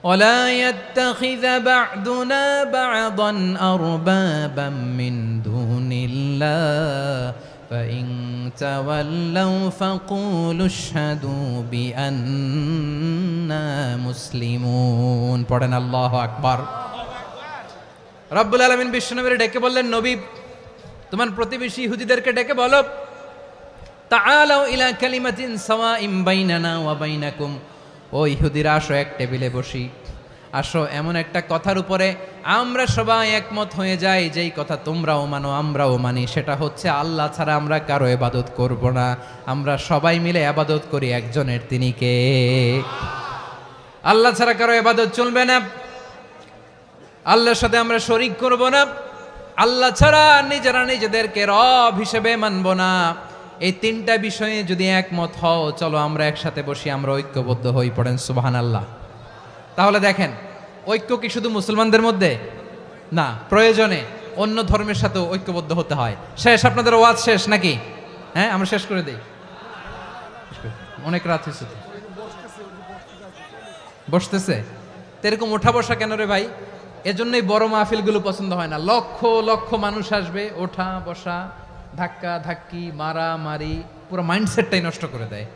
ولا يتخذ بعضنا بعضا أربابا من دون الله فإن تولوا فقولوا اشهدوا بأننا مسلمون। পড়েন আল্লাহু আকবার। রব্বুল আলামিন বিশ্বনবীর ডেকে বললেন, নবী তোমার প্রতিবেশী ইহুদিদেরকে ডেকে বলো, তাআলাউ ইলা কালিমাতিন সাওয়াইম বাইনানা ওয়া বাইনাকুম, ও ইহুদিরা আসো, এক টেবিলে বসি, আসো এমন একটা কথার উপরে আমরা সবাই একমত হয়ে যাই, যেই কথা তোমরাও মানো আমরাও মানি, সেটা হচ্ছে আল্লাহ ছাড়া আমরা কারো ইবাদত করব না, আমরা সবাই মিলে ইবাদত করি একজনের, তিনি কে? আল্লাহ ছাড়া কারো ইবাদত চলবে না, আল্লাহর সাথে আমরা শরীক করব না, আল্লাহ ছাড়া নিজেরা নিজেদেরকে রব হিসেবে মানব না। এই তিনটা বিষয়ে যদি একমত হও, চলো আমরা একসাথে বসি, আমরা ঐক্যবদ্ধ হই। পড়েন সুবহানাল্লাহ। তাহলে দেখেন, ঐক্য কি শুধু মুসলমানদের মধ্যে না, প্রয়োজনে অন্য ধর্মের সাথেও ঐক্যবদ্ধ হতে হয়। শেষ? আপনাদের ওয়াজ শেষ নাকি? হ্যাঁ, আমরা শেষ করে দেই, অনেক রাত হয়েছে। বসতেছে তো এরকম ওঠা বসা কেন রে ভাই? এজন্যই বড় মাহফিলগুলো পছন্দ হয় না। লক্ষ লক্ষ মানুষ আসবে, ওঠা বসা, ধাক্কা ধাক্কি, মারা মারি, পুরো মাইন্ডসেটটাই নষ্ট করে দেয়।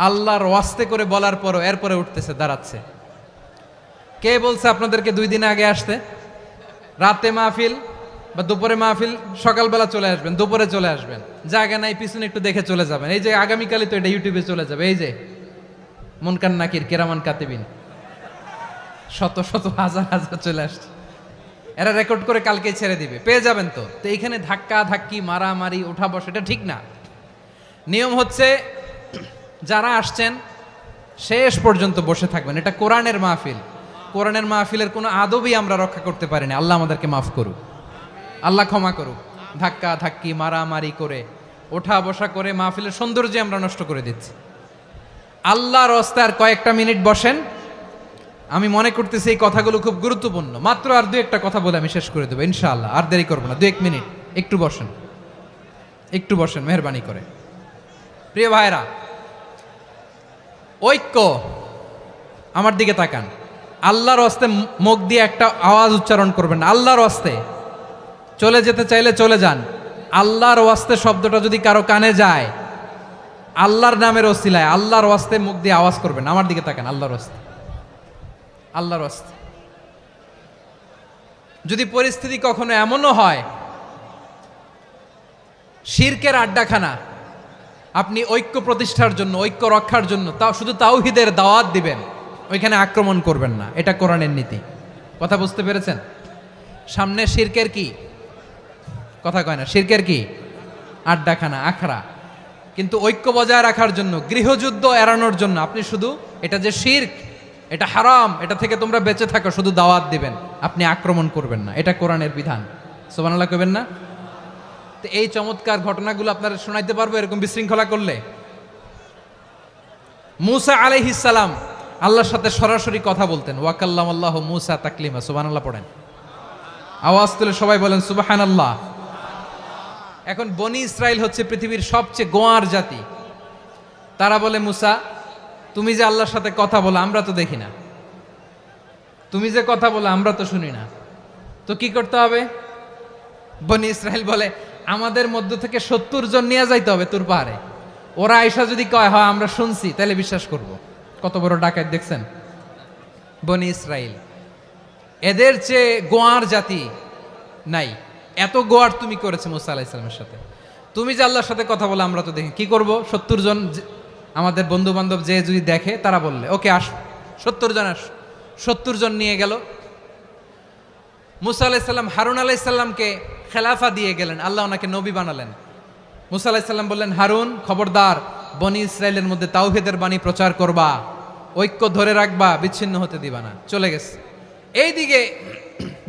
আল্লাহর ওয়াস্তে করে বলার পরও এরপরে উঠতেছে, দাঁড়াচ্ছে। কে বলছে আপনাদেরকে 2 দিন আগে আসতে? রাতে মাহফিল বা দুপুরে মাহফিল, সকালবেলা চলে আসবেন, দুপুরে চলে আসবেন, জায়গা নাই পিছনে একটু দেখে চলে যাবেন। এই যে আগামীকালই তো এটা ইউটিউবে চলে যাবে, এই যে মুনকার নাকির কেরামান কাতিবিন, শত শত হাজার হাজার চলে আসছে, এরা রেকর্ড করে কালকে ছেড়ে দিবে, পেয়ে যাবেন। তো তো এইখানে ধাক্কা ধাক্কি, মারামারি, ওঠা বসা, এটা ঠিক না। নিয়ম হচ্ছে যারা আসছেন শেষ পর্যন্ত বসে থাকবেন। এটা কোরআনের মাহফিল, কোরআনের মাহফিলের কোনো আদবই আমরা রক্ষা করতে পারিনি। আল্লাহ আমাদেরকে মাফ করুক, আল্লাহ ক্ষমা করুক। ধাক্কা ধাক্কি, মারামারি করে, ওঠা বসা করে মাহফিলের সৌন্দর্য আমরা নষ্ট করে দিচ্ছি। আল্লাহর রাস্তায় আর কয়েকটা মিনিট বসেন। আমি মনে করতেছি এই কথাগুলো খুব গুরুত্বপূর্ণ। মাত্র আর 2-1টা কথা বলে আমি শেষ করে দেবো ইনশাআল্লাহ, আর দেরি করবো না। 2-1 মিনিট একটু বসেন, একটু বসেন মেহরবানি করে। প্রিয় ভাইরা, ঐক্য, আমার দিকে তাকান। আল্লাহর রাস্তে মুখ দিয়ে একটা আওয়াজ উচ্চারণ করবেন না। আল্লাহর রাস্তে চলে যেতে চাইলে চলে যান। আল্লাহর ওয়াস্তে শব্দটা যদি কারো কানে যায়, আল্লাহর নামের ওসিলায় আল্লাহর ওয়াস্তে মুখ দিয়ে আওয়াজ করবেন। আমার দিকে তাকান। আল্লাহর ওয়াস্তে, আল্লাহর ওয়াস্তে। যদি পরিস্থিতি কখনো এমনও হয় শিরকের আড্ডাখানা, আপনি ঐক্য প্রতিষ্ঠার জন্য, ঐক্য রক্ষার জন্য তাও শুধু তাওহীদের দাওয়াত দিবেন, ওইখানে আক্রমণ করবেন না। এটা কোরআনের নীতি। কথা বুঝতে পেরেছেন? সামনে শিরকের কি কথা কয় না, শিরকের কি আড্ডাখানা, আখড়া। কিন্তু ঐক্য বজায় রাখার জন্য, গৃহযুদ্ধ এড়ানোর জন্য আপনি শুধু এটা যে শিরক, এটা হারাম, এটা থেকে তোমরা বেঁচে থাকো, শুধু দাওয়াত দিবেন, আপনি আক্রমণ করবেন না, এটা কোরআনের বিধান। সুবহানাল্লাহ কইবেন না? তো এই চমৎকার ঘটনাগুলো আপনারা শোনাইতে পারবো এরকম বিশৃঙ্খলা করলে? মূসা আলাইহিস সালাম আল্লাহর সাথে সরাসরি কথা বলতেন, ওয়াকাল্লামাল্লাহু মূসা তাকলিমা। সুবহানাল্লাহ পড়েন, আওয়াজ তুলে সবাই বলেন সুবহানাল্লাহ। এখন বনি ইসরাইল হচ্ছে পৃথিবীর সবচেয়ে গোয়ার জাতি। তারা বলে, মূসা তুমি যে আল্লাহর সাথে কথা বলো আমরা তো দেখি না, তুমি যে কথা বলো আমরা তো শুনি না, তো কি করতে হবে? বনি ইসরাইল বলে, আমাদের মধ্য থেকে 70 জন নিয়ে যাইতে হবে তুর পাহাড়ে। ওরা আয়েশা যদি কয় হয় আমরা শুনছি, তাহলে বিশ্বাস করব। কত বড় ডাকাত দেখছেন বনি ইসরাইল। এদের চেয়ে গোয়ার জাতি নাই। এত গোয়ার তুমি করেছে মুসা আলাইহিস সালামের সাথে। তুমি যে আল্লাহর সাথে কথা বলে আমরা তো দেখি, কি করব? 70 জন আমাদের বন্ধু বান্ধব যে যদি দেখে, তারা বললে ওকে আস, 70 জন আস। 70 জন নিয়ে গেল। মুসা আলাইহিস সালাম হারুন আলাইহিস সালামকে খেলাফা দিয়ে গেলেন, আল্লাহ ওনাকে নবী বানালেন। মুসা আলাইহিস সালাম বললেন, হারুন খবরদার, বনি ইসরাইলের মধ্যে তাওহীদের বাণী প্রচার করবা, ঐক্য ধরে রাখবা, বিচ্ছিন্ন হতে দিবা না। চলে গেছে। এইদিকে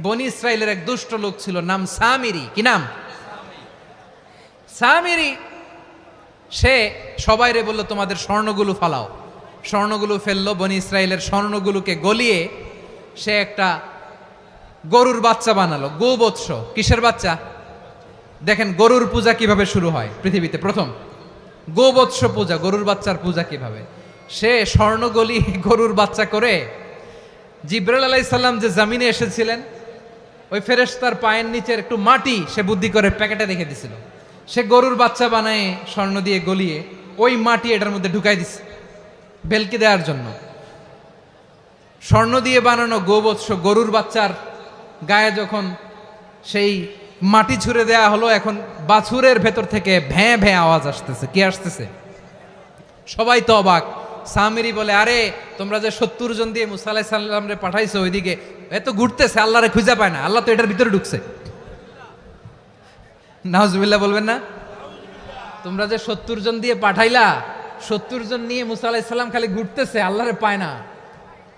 বনি ইসরাইলের এক দুষ্ট লোক ছিল, নাম সামিরি। কি নাম? সামিরি। সে সবাইরে বলল, তোমাদের স্বর্ণগুলো ফালাও। স্বর্ণগুলো ফেললো। বনি ইসরাইলের স্বর্ণগুলোকে গলিয়ে সে একটা গরুর বাচ্চা বানালো, গোবৎস। কিসের বাচ্চা? দেখেন গরুর পূজা কিভাবে শুরু হয় পৃথিবীতে প্রথম, গোবৎস পূজা, গরুর বাচ্চার পূজা কিভাবে। সে স্বর্ণ গলি গরুর বাচ্চা করে জিবরাইল আলাইহিস সালাম যে জমিনে এসেছিলেন, ওই ফেরেশতার পায়ের নিচের একটু মাটি সে বুদ্ধি করে প্যাকেটে রেখে দিছিল। সে গরুর বাচ্চা বানায় স্বর্ণ দিয়ে গলিয়ে ওই মাটি এটার মধ্যে ঢুকাই দিছে ভেলকি দেওয়ার জন্য। স্বর্ণ দিয়ে বানানো গোবৎস গরুর বাচ্চার গায়ে যখন সেই মাটি ছুঁড়ে দেয়া হলো, এখন বাছুরের ভেতর থেকে ভ্যাঁ ভ্যাঁ আওয়াজ আসতেছে। কি আসতেছে? সবাই তো অবাক। সামিরি বলে, আরে তোমরা যে 70 জন দিয়ে মুসা আলাইহিস সালামরে পাঠাইছো, ওইদিকে এত ঘুরতেছে, আল্লাহরে খুঁজে পায় না, আল্লাহ তো এটার ভিতরে ঢুকছে। নাউজুবিল্লাহ বলবেন না? তোমরা যে 70 জন দিয়ে পাঠাইলা, 70 জন নিয়ে মুসা আলাইহিস সালাম খালি ঘুরতেছে, আল্লাহরে পায় না।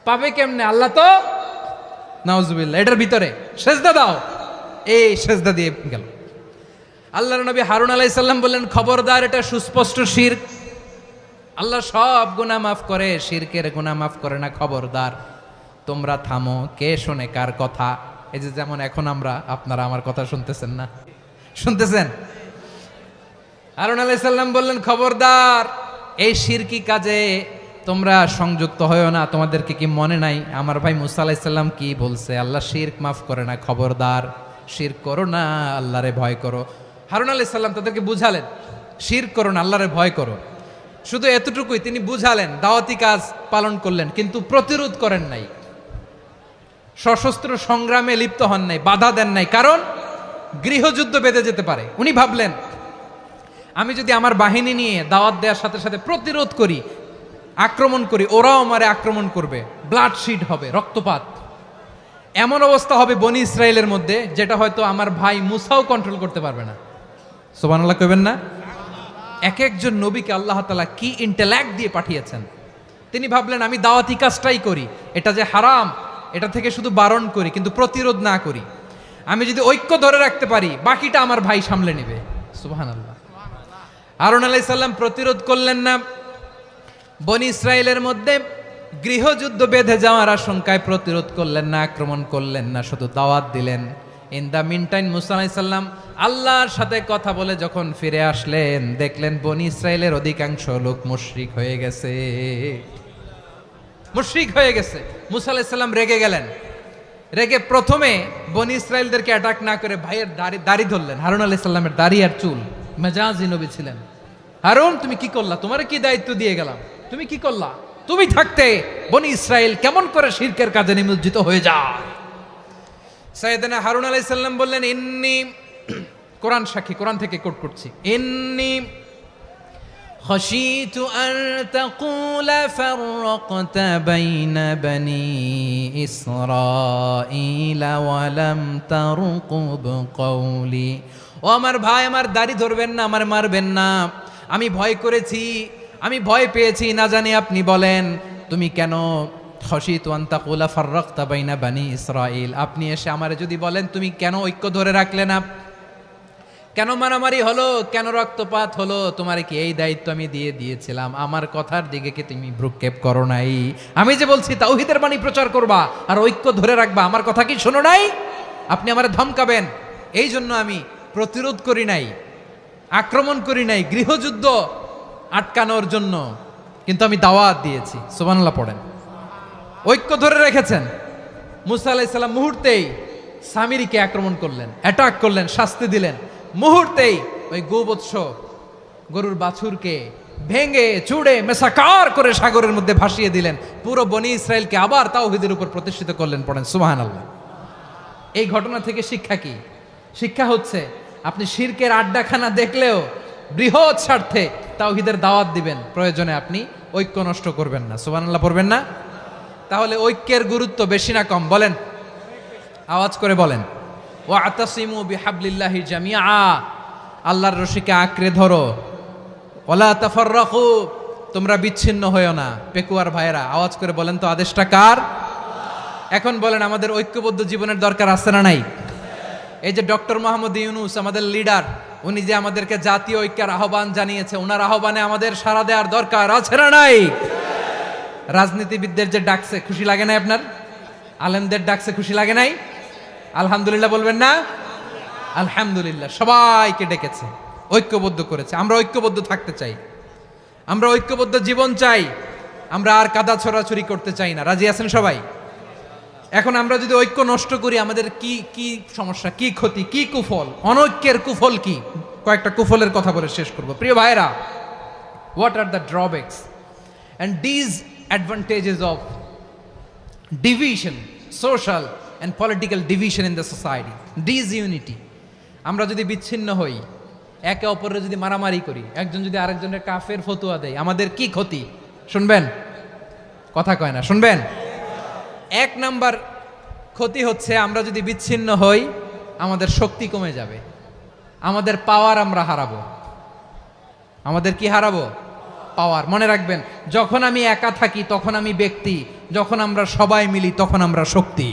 পাবে কেমনে? আল্লাহ তো, নাউজুবিল্লাহ, এটার ভিতরে সেজদা দাও। এই সেজদা দিয়ে গেল। আল্লাহর নবী হারুন আলাইহিস সালাম বললেন, খবরদার, এটা সুস্পষ্ট শিরক। আল্লাহ সব গুনাহ মাফ করে, শিরকের গুনাহ মাফ করে না। খবরদার, তোমরা থামো। কে শোনে কার কথা? এই যে যেমন এখন আপনারা আমার কথা শুনতেছেন না? শুনতেছেন? হারুন আলাইহিস সালাম বললেন, খবরদার, এই শিরকি কাজে তোমরা সংযুক্ত হয়ো না। তোমাদেরকে কি মনে নাই আমার ভাই মুসা আলাইহিস সালাম কি বলছে? আল্লাহ শিরক মাফ করে না। খবরদার, শিরক করো না, আল্লাহরে ভয় করো। হারুন আলাইহিস সালাম তাদেরকে বুঝালেন, শিরক করো না, আল্লাহরে ভয় করো। শুধু এতটুকুই তিনি বুঝালেন, দাওয়াতি কাজ পালন করলেন, কিন্তু প্রতিরোধ করেন নাই, সশস্ত্র সংগ্রামে লিপ্ত হন নাই, বাধা দেন নাই। কারণ গৃহযুদ্ধ বেঁধে যেতে পারে। উনি ভাবলেন, আমি যদি আমার বাহিনী নিয়ে দাওয়াত দেওয়ার সাথে সাথে প্রতিরোধ করি, আক্রমণ করি, ওরাও আমারে আক্রমণ করবে, ব্লাডশিড হবে, রক্তপাত। এমন অবস্থা হবে বনি ইসরায়েলের মধ্যে, যেটা হয়তো আমার ভাই মুসাও কন্ট্রোল করতে পারবে না। সুবহানাল্লাহ কইবেন না? এক একজন নবীকে আল্লাহ তাআলা কি ইন্টেলেক্ট দিয়ে পাঠিয়েছেন। তিনি ভাবলেন, আমি দাওয়াতি কাজটাই করি, এটা যে হারাম এটা থেকে শুধু বারণ করি, কিন্তু প্রতিরোধ না করি। আমি যদি ঐক্য ধরে রাখতে পারি, বাকিটা আমার ভাই সামলে নেবে। সুবহানাল্লাহ। হারুন আলাইহিস সালাম প্রতিরোধ করলেন না। বনি ইসরায়েলের মধ্যে গৃহযুদ্ধ বেঁধে যাওয়ার আশঙ্কায় প্রতিরোধ করলেন না, আক্রমণ করলেন না, শুধু দাওয়াত দিলেন। ইন দা মিন টাইম মুসা আলাইহিস সালাম আল্লাহর সাথে কথা বলে যখন ফিরে আসলেন, দেখলেন বনি ইসরায়েলের অধিকাংশ লোক মুশরিক হয়ে গেছে। মুশরিক হয়ে গেছে। মুসা আলাইহিস সালাম রেগে গেলেন। রেগে প্রথমে বনি ইসরায়েলদেরকে অ্যাটাক না করে ভাইয়ের দাড়ি ধরলেন। হারুন আলাইহিস সালামের দাড়ি আর চুল। মেজাজি নবী ছিলেন। হারুন, তুমি কি করলা? তোমার কি দায়িত্ব দিয়ে গেলাম, তুমি কি করলা? তুমি থাকতে বনি ইসরায়েল কেমন করে শিরকের কাজে নিমজ্জিত হয়ে যায়? সাইয়েদনা হারুন আলাইহিস সালাম বললেন, ইন্নী, কোরআন সাক্ষী, কোরআন থেকে কোট করছি, ইন্নী খাশিতু আন তাকুলা ফাররাকতা বাইনা বনি ইসরাঈলা ওয়া লাম তারকুব কওলি। ও আমার ভাই, আমার দাড়ি ধরবেন না, আমার মারবেন না। আমি ভয় করেছি, আমি ভয় পেয়েছি, না জানি আপনি বলেন তুমি কেন খশিতু আন তাকুলা ফাররাকতা বাইনা বানি ইসরাঈল, আপনি এসে আমারে যদি বলেন তুমি কেন ঐক্য ধরে রাখলে না, কেন মারামারি হলো, কেন রক্তপাত হলো, তোমার কি এই দায়িত্ব আমি দিয়ে দিয়েছিলাম, আমার কথার দিকে কি তুমি ভ্রুক্ষেপ করো নাই? আমি যে বলছি তাওহীদের বাণী প্রচার করবা আর ঐক্য ধরে রাখবা, আমার কথা কি শোনো নাই? আপনি আমারে ধমকাবেন, এই জন্য আমি প্রতিরোধ করি নাই, আক্রমণ করি নাই, গৃহযুদ্ধ আটকানোর জন্য, কিন্তু আমি দাওয়াত দিয়েছি। সুবহানাল্লাহ পড়েন। ঐক্য ধরে রেখেছেন। মুসা আলাইহিস সালাম মুহূর্তেই সামিরীকে আক্রমণ করলেন, অ্যাটাক করলেন, শাস্তি দিলেন। মুহূর্তেই ওই গোবৎস গরুর বাছুরকে ভেঙে চুড়ে মেসাকার করে সাগরের মধ্যে ভাসিয়ে দিলেন। পুরো বনি ইসরায়েলকে আবার তাওহীদের উপর প্রতিষ্ঠিত করলেন। পড়েন সুবহানাল্লাহ। এই ঘটনা থেকে শিক্ষা কি? শিক্ষা হচ্ছে আপনি শিরকের আড্ডাখানা দেখলেও বৃহৎ স্বার্থে তাওহীদের দাওয়াত দিবেন, প্রয়োজনে আপনি ঐক্য নষ্ট করবেন না। সুবহানাল্লাহ পড়বেন না? তাহলে ঐক্যের গুরুত্ব বেশি না কম বলেন? আওয়াজ করে বলেন। ওয়াতাসিমু বিহাবলিল্লাহি জামিআ, আল্লাহর রশিকে আঁকড়ে ধরো। ওয়ালা তাফাররাকু, তোমরা বিচ্ছিন্ন হয়ো না। পেকুয়ার ভাইরা আওয়াজ করে বলেন তো আদেশটা কার? এখন বলেন আমাদের ঐক্যবদ্ধ জীবনের দরকার আছে না নাই? এই যে ডক্টর মোহাম্মদ ইউনূস আমাদের লিডার, উনি যে আমাদেরকে জাতীয় ঐক্যের আহ্বান জানিয়েছে, ওনার আহ্বানে আমাদের সাড়া দেওয়ার দরকার আছে না নাই? রাজনীতিবিদদের যে ডাকছে খুশি লাগে নাই আপনার? আলেমদের ডাকছে খুশি লাগে নাই? আলহামদুলিল্লাহ বলবেন না? আলহামদুলিল্লাহ। সবাইকে ডেকেছে, ঐক্যবদ্ধ করেছে। আমরা ঐক্যবদ্ধ থাকতে চাই, আমরা ঐক্যবদ্ধ জীবন চাই, আমরা আর কাদা ছড়াছড়ি করতে চাই না। রাজি আছেন সবাই? এখন আমরা যদি ঐক্য নষ্ট করি আমাদের কি কি সমস্যা, কি ক্ষতি, কি কুফল? অনৈক্যের কুফল কি? কয়েকটা কুফলের কথা বলে শেষ করব। প্রিয় ভাইরা, what are the drawbacks and disadvantages of division, social and political division in the society, disunity? আমরা যদি বিচ্ছিন্ন হই, একে অপরের যদি মারামারি করি, একজন যদি আরেকজনের কাফের ফতোয়া দেয়, আমাদের কি ক্ষতি? শুনবেন? কথা কয় না, শুনবেন? এক নাম্বার ক্ষতি হচ্ছে আমরা যদি বিচ্ছিন্ন হই আমাদের শক্তি কমে যাবে, আমাদের পাওয়ার আমরা হারাবো। আমাদের কি হারাবো? পাওয়ার। মনে রাখবেন, যখন আমি একা থাকি তখন আমি ব্যক্তি, যখন আমরা সবাই মিলি তখন আমরা শক্তি।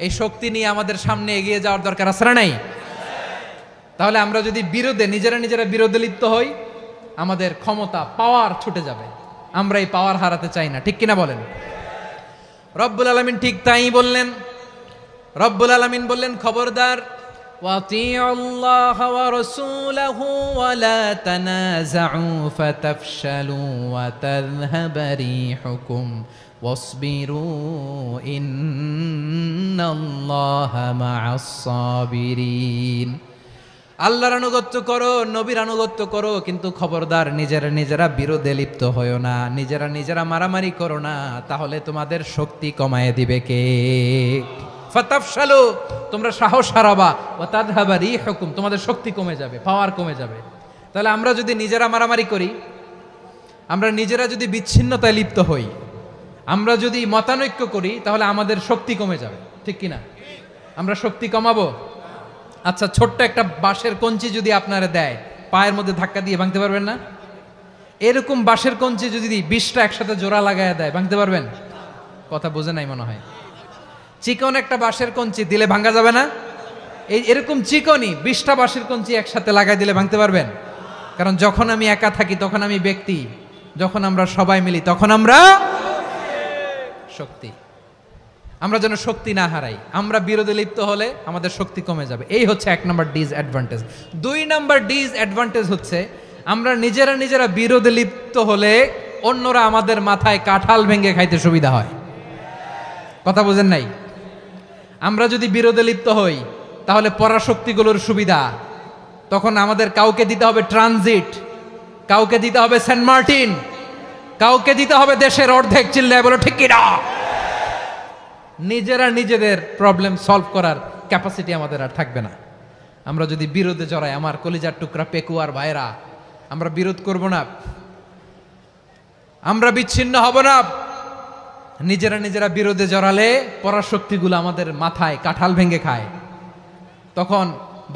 এই শক্তি নিয়ে আমাদের সামনে এগিয়ে যাওয়ার দরকার আছে না নাই? তাহলে আমরা যদি বিরোধে নিজেরা বিরোধে লিপ্ত হই আমাদের ক্ষমতা, পাওয়ার ছুটে যাবে। আমরা এই পাওয়ার হারাতে চাই না, ঠিক কিনা বলেন? রব্বুল আলামিন ঠিক তাই বললেন। রব্বুল আলামিন বললেন, খবরদার, ওয়াতিউল্লাহ ওয়া রাসূলাহু ওয়া লা তানাযাউ ফাতাফশালু ওয়া তাযহাবা রিহুকুম ওয়াসবিরু ইন্নাল্লাহা মা'আস সাবিরিন। আল্লাহর আনুগত্য করো, নবীর আনুগত্য করো, কিন্তু খবরদার নিজেরা বিরোধে লিপ্ত হয়ো না, নিজেরা মারামারি করো না, তাহলে তোমাদের শক্তি কমায় দিবে কে? ফাতাফশালু, তোমরা সাহস হারাবা, ওয়া তাযহাবা রিহুকুম, তোমাদের শক্তি কমে যাবে, পাওয়ার কমে যাবে। তাহলে আমরা যদি নিজেরা মারামারি করি, আমরা নিজেরা যদি বিচ্ছিন্নতায় লিপ্ত হই, আমরা যদি মতানৈক্য করি, তাহলে আমাদের শক্তি কমে যাবে, ঠিক কিনা? আমরা শক্তি কমাবো। আচ্ছা, ছোট্ট একটা বাঁশের কঞ্চি যদি আপনারা দেয়, পায়ের মধ্যে ধাক্কা দিয়ে ভাঙতে পারবেন না? এরকম বাঁশের কঞ্চি যদি 20টা একসাথে জোড়া লাগায় দেয়, ভাঙতে পারবেন? কথা বোঝে নাই মনে হয়। চিকন একটা বাঁশের কঞ্চি দিলে ভাঙা যাবে না? এরকম চিকনই 20টা বাঁশের কঞ্চি একসাথে লাগাই দিলে ভাঙতে পারবেন? কারণ যখন আমি একা থাকি তখন আমি ব্যক্তি, যখন আমরা সবাই মিলি তখন আমরা শক্তি। আমরা যেন শক্তি না হারাই। আমরা বিরোধে লিপ্ত হলে আমাদের শক্তি কমে যাবে। এই হচ্ছে 1 নাম্বার ডিসঅ্যাডভান্টেজ। 2 নাম্বার ডিসঅ্যাডভান্টেজ হচ্ছে আমরা নিজেরা বিরোধে লিপ্ত হলে অন্যরা আমাদের মাথায় কাঁঠাল ভেঙে খাইতে সুবিধা হয়। কথা বোঝেন নাই? আমরা যদি বিরোধে লিপ্ত হই তাহলে পরাশক্তিগুলোর সুবিধা, তখন আমাদের কাউকে দিতে হবে ট্রানজিট, কাউকে দিতে হবে সেন্ট মার্টিন, কাউকে দিতে হবে দেশের অর্ধেক। চিল্লায় বলো ঠিক কিনা? নিজেদের প্রবলেম সলভ করার ক্যাপাসিটি আমাদের আর থাকবে না। আমরা যদি বিরোধে জড়াই, আমার কলিজার টুকরা পেকুয়ার ভাইরা, আমরা বিরোধ করব না, আমরা বিচ্ছিন্ন হব না। নিজেরা বিরোধে জড়ালে পরাশক্তিগুলো আমাদের মাথায় কাঁঠাল ভেঙে খায়। তখন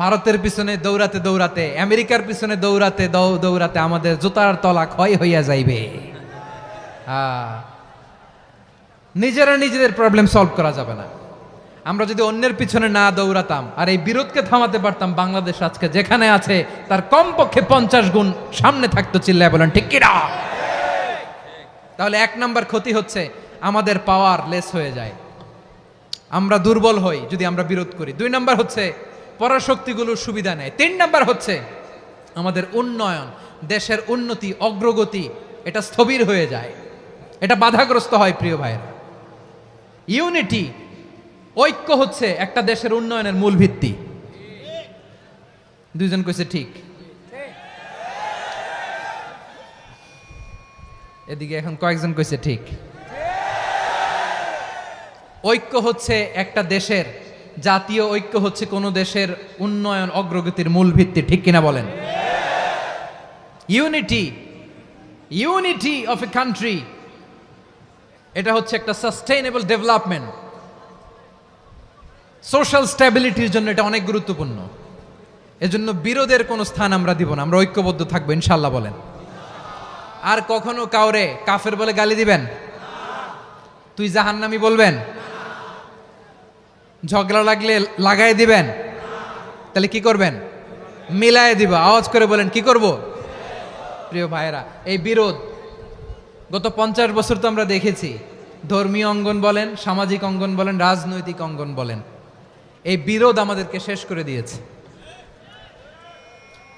ভারতের পিছনে দৌড়াতে, আমেরিকার পিছনে দৌড়াতে আমাদের জুতার তলা ক্ষয় হইয়া যাইবে। নিজেরা নিজেদের প্রবলেম সলভ করা যাবে না। আমরা যদি অন্যের পিছনে না দৌড়াতাম আর এই বিরোধকে থামাতে পারতাম, বাংলাদেশ আজকে যেখানে আছে তার কমপক্ষে 50 গুণ সামনে থাকতো। চিল্লায় বলেন ঠিক কিনা? তাহলে 1 নাম্বার ক্ষতি হচ্ছে আমাদের পাওয়ার লেস হয়ে যায়, আমরা দুর্বল হই যদি আমরা বিরোধ করি। 2 নাম্বার হচ্ছে পরাশক্তিগুলোর সুবিধা নেয়। 3 নাম্বার হচ্ছে আমাদের উন্নয়ন, দেশের উন্নতি, অগ্রগতি এটা স্থবির হয়ে যায়, এটা বাধাগ্রস্ত হয়। প্রিয় ভাইয়েরা, ইউনিটি, ঐক্য হচ্ছে একটা দেশের উন্নয়নের মূল ভিত্তি। 2 জন কইছে ঠিক। এদিকে এখন কয়েকজন কইছে ঠিক। ঐক্য হচ্ছে একটা দেশের, জাতীয় ঐক্য হচ্ছে কোন দেশের উন্নয়ন অগ্রগতির মূল ভিত্তি। ঠিক কিনা বলেন? ইউনিটি অফ এ কান্ট্রি, এটা হচ্ছে একটা সাস্টেইনেবল ডেভেলপমেন্ট, সোশ্যাল স্ট্যাবিলিটির জন্য এটা অনেক গুরুত্বপূর্ণ। এজন্য বিরোধের কোনো স্থান আমরা দিব না, আমরা ঐক্যবদ্ধ থাকবো ইনশাআল্লাহ। বলেন। আর কখনো কাউরে কাফের বলে গালি দিবেন? তুই জাহান্নামী বলবেন? ঝগড়া লাগলে লাগাই দিবেন? তাহলে কি করবেন? মিলায় দিব। আওয়াজ করে বলেন কি করব? প্রিয় ভাইয়েরা, এই বিরোধ গত 50 বছর তো আমরা দেখেছি। ধর্মীয় অঙ্গন বলেন, সামাজিক অঙ্গন বলেন, রাজনৈতিক অঙ্গন বলেন, এই বিরোধ আমাদেরকে শেষ করে দিয়েছে।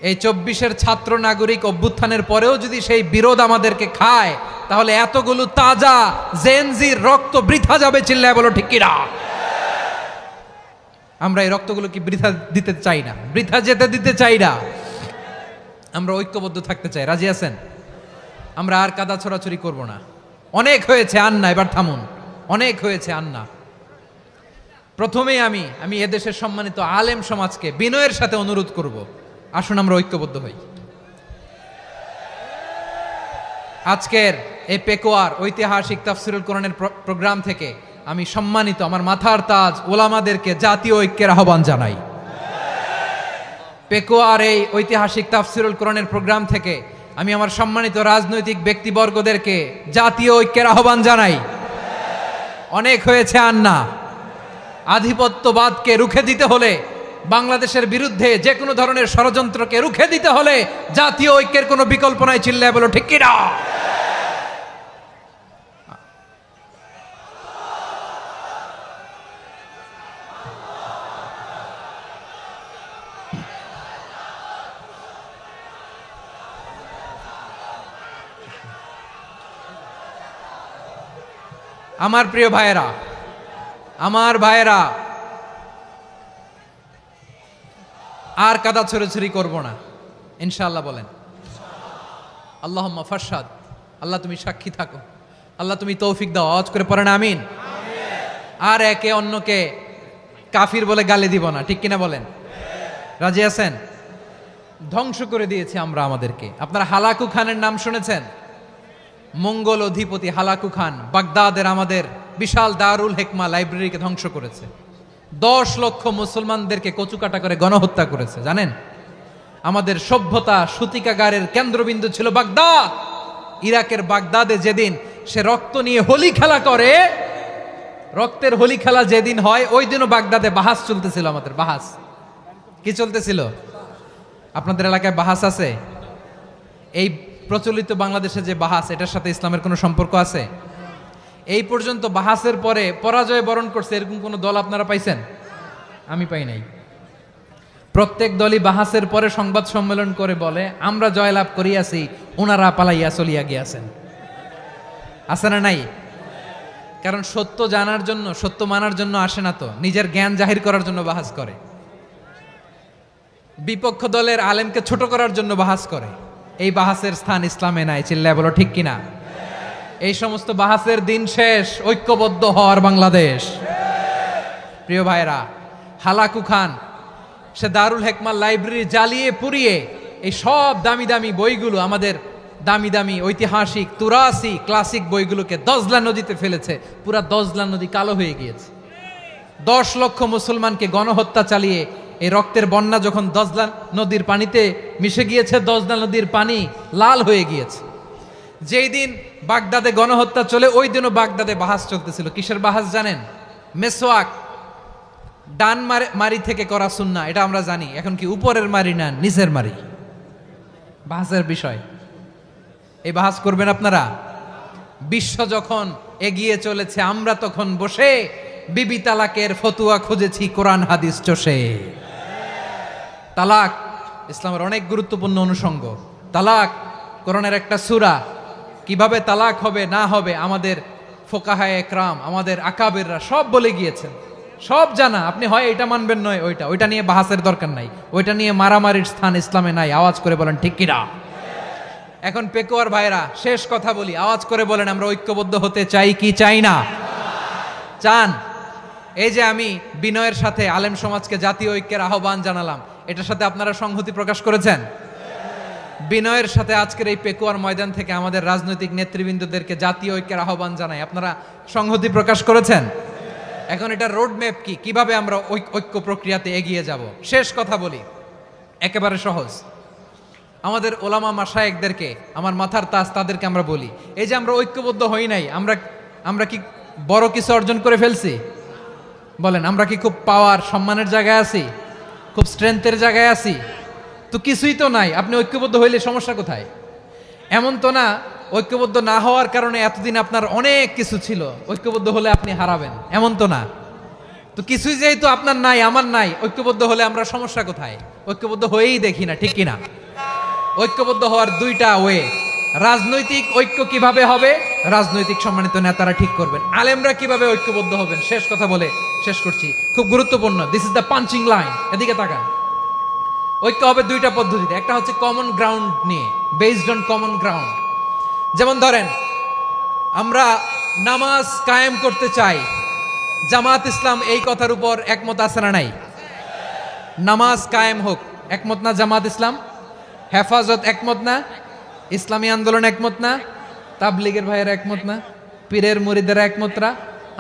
এই 24-এর ছাত্র নাগরিক অভ্যুত্থানের পরেও যদি সেই বিরোধ আমাদেরকে খায়, তাহলে এতগুলো তাজা জেনজির রক্ত বৃথা যাবে। চিল্লায় বলো ঠিক কিনা? আমরা এই রক্তগুলো কি বৃথা দিতে চাই না, বৃথা যেতে দিতে চাই না। আমরা ঐক্যবদ্ধ থাকতে চাই। রাজি আছেন? আমরা আর কাদা ছড়াছড়ি করব না। অনেক হয়েছে, আন্না, এবার থামুন। অনেক হয়েছে, আন্না। প্রথমেই আমি এদেশের সম্মানিত আলেম সমাজকে বিনয়ের সাথে অনুরোধ করব, আসুন আমরা ঐক্যবদ্ধ হই। আজকের এই পেকুয়ার ঐতিহাসিক তাফসিরুল কোরআনের প্রোগ্রাম থেকে আমি সম্মানিত আমার মাথার তাজ ওলামাদেরকে জাতীয় ঐক্যের আহ্বান জানাই। পেকুয়ার এই ঐতিহাসিক তাফসিরুল কোরআনের প্রোগ্রাম থেকে আমি আমার সম্মানিত রাজনৈতিক ব্যক্তিবর্গদেরকে জাতীয় ঐক্যের আহ্বান জানাই। অনেক হয়েছে, আন্না। আধিপত্যবাদকে রুখে দিতে হলে, বাংলাদেশের বিরুদ্ধে যে কোনো ধরনের ষড়যন্ত্রকে রুখে দিতে হলে জাতীয় ঐক্যের কোনো বিকল্প নাই। চিল্লায় বলো ঠিক কিনা? আমার প্রিয় ভাইয়েরা, আর কাদা ছড়াছড়ি করব না ইনশাআল্লাহ। বলেন আল্লাহুম্মা ফারশাদ। আল্লাহ তুমি সাক্ষী থাকো, আল্লাহ তুমি তৌফিক দাও। আওয়াজ করে পড়েন আমিন। আর একে অন্যকে কাফির বলে গালি দিব না। ঠিক কিনা বলেন? রাজি আছেন? ধ্বংস করে দিয়েছি আমরা আমাদেরকে। আপনারা হালাকু খানের নাম শুনেছেন? মঙ্গল অধিপতি হালাকু খান বাগদাদের আমাদের বিশাল দারুল হিকমা লাইব্রেরিকে ধ্বংস করেছে। 10 লক্ষ মুসলমানদেরকে কচুকাটা করে গণহত্যা করেছে। জানেন, আমাদের সভ্যতা সূতিকাগারের কেন্দ্রবিন্দু ছিল বাগদাদ। ইরাকের বাগদাদে যেদিন সে রক্ত নিয়ে হোলি খেলা করে, রক্তের হোলি খেলা যেদিন হয়, ওই দিনও বাগদাদে বাহাস চলতেছিল। আমাদের বাহাস কি চলতেছিল? আপনাদের এলাকায় বাহাস আছে? এই প্রচলিত বাংলাদেশে যে বাহাস, এটার সাথে ইসলামের কোনো সম্পর্ক আছে? এই পর্যন্ত বাহাসের পরে পরাজয় বরণ করছে এরকম কোন দল আপনারা পাইছেন? আমি পাই নাই। প্রত্যেক দলই বাহাসের পরে সংবাদ সম্মেলন করে বলে আমরা জয়লাভ করিয়াছি, ওনারা পালাইয়া চলিয়া গিয়াছেন। আছে না নাই? কারণ সত্য জানার জন্য, সত্য মানার জন্য আসে না তো, নিজের জ্ঞান জাহির করার জন্য বাহাস করে। বিপক্ষ দলের আলেমকে ছোট করার জন্য বাহাস করে। এই বাহাসের স্থান ইসলামে নাই। চিল্লায় বলো ঠিক কিনা? এই সমস্ত বাহাসের দিন শেষ। ঐক্যবদ্ধ হওয়ার বাংলাদেশ। প্রিয় ভাইরা, হালাকু খান সে দারুল হিকমা লাইব্রেরি জ্বালিয়ে পুড়িয়ে এই সব দামি দামি বইগুলো, আমাদের দামি দামি ঐতিহাসিক তুরাসি ক্লাসিক বইগুলোকে দজলা নদীতে ফেলেছে। পুরা দজলা নদী কালো হয়ে গিয়েছে। 10 লক্ষ মুসলমানকে গণহত্যা চালিয়ে এই রক্তের বন্যা যখন দজলা নদীর পানিতে মিশে গিয়েছে, দজলা নদীর পানি লাল হয়ে গিয়েছে। যেই দিন বাগদাদে গণহত্যা চলে, ওই দিনও বাগদাদে বাহাস চলতেছিল। কিসের বাহাস জানেন? মেসওয়াক, ডান মারি থেকে করা সুন্নাহ, এটা আমরা জানি। এখন কি উপরের মারি না নিচের মারি, বাহাসের বিষয়। এই বাহাস করবেন আপনারা। বিশ্ব যখন এগিয়ে চলেছে, আমরা তখন বসে বিবি তালাকের ফতুয়া খুঁজেছি কোরআন হাদিস চষে। তালাক ইসলামের অনেক গুরুত্বপূর্ণ অনুষঙ্গ। তালাক কোরআনের একটা সূরা। কিভাবে তালাক হবে না হবে আমাদের ফোকাহায়ে একরাম, আমাদের আকাবেররা সব বলে গিয়েছেন, সব জানা। আপনি হয় এটা মানবেন, নয় ওইটা নিয়ে বাহাসের দরকার নাই, ওইটা নিয়ে মারামারির স্থান ইসলামে নাই। আওয়াজ করে বলেন ঠিক কিনা? এখন পেকুয়ার ভাইরা, শেষ কথা বলি, আওয়াজ করে বলেন আমরা ঐক্যবদ্ধ হতে চাই কি চাই না? চান? এই যে আমি বিনয়ের সাথে আলেম সমাজকে জাতীয় ঐক্যের আহ্বান জানালাম, এটার সাথে আপনারা সংহতি প্রকাশ করেছেন? বিনয়ের সাথে আজকের এই পেকুয়ার ময়দান থেকে আমাদের রাজনৈতিক নেতৃবৃন্দদেরকে জাতীয় ঐক্যের আহ্বান জানাই, আপনারা সংহতি প্রকাশ করেছেন? এখন এটা রোডম্যাপ কি, কিভাবে আমরা ঐক্য প্রক্রিয়াতে এগিয়ে যাব? শেষ কথা বলি, একেবারে সহজ। আমাদের ওলামা মাশায়েখদেরকে, আমার মাথার তাজ, তাদেরকে আমরা বলি, এই যে আমরা ঐক্যবদ্ধ হই নাই, আমরা কি বড় কিছু অর্জন করে ফেলছি? বলেন, আমরা কি খুব পাওয়ার সম্মানের জায়গায় আছি? খুব স্ট্রেংথের জায়গায় আছি? তো কিছুই তো নাই। আপনি ঐক্যবদ্ধ হইলে সমস্যা কোথায়? এমন তো না ঐক্যবদ্ধ না হওয়ার কারণে এতদিন আপনার অনেক কিছু ছিল, ঐক্যবদ্ধ হলে আপনি হারাবেন, এমন তো না। তো কিছুই যেহেতু আপনার নাই, আমার নাই, ঐক্যবদ্ধ হলে আমরা সমস্যা কোথায়? ঐক্যবদ্ধ হয়েই দেখি না, ঠিক কিনা? ঐক্যবদ্ধ হওয়ার দুইটা ওয়ে। রাজনৈতিক ঐক্য কিভাবে হবে? রাজনৈতিক সম্মানিত নেতারা ঠিক করবেন। আলেমরা কিভাবে ঐক্যবদ্ধ হবেন? শেষ কথা বলে শেষ করছি, খুব গুরুত্বপূর্ণ। This is the punching line. এদিকে তাকান। ঐক্য হবে দুইটা পদ্ধতিতে। একটা হচ্ছে কমন গ্রাউন্ড নিয়ে, বেসড অন কমন গ্রাউন্ড। যেমন ধরেন, আমরা নামাজ কায়েম করতে চাই, জামাত ইসলাম এই কথার উপর একমত আছে না নাই? নামাজ কায়েম হোক, একমত না জামাত ইসলাম? হেফাজত একমত না? ইসলামী আন্দোলন একমত না? তাবলীগের ভাইয়েরা একমত না? পীরের মুরিদেরা একমত না?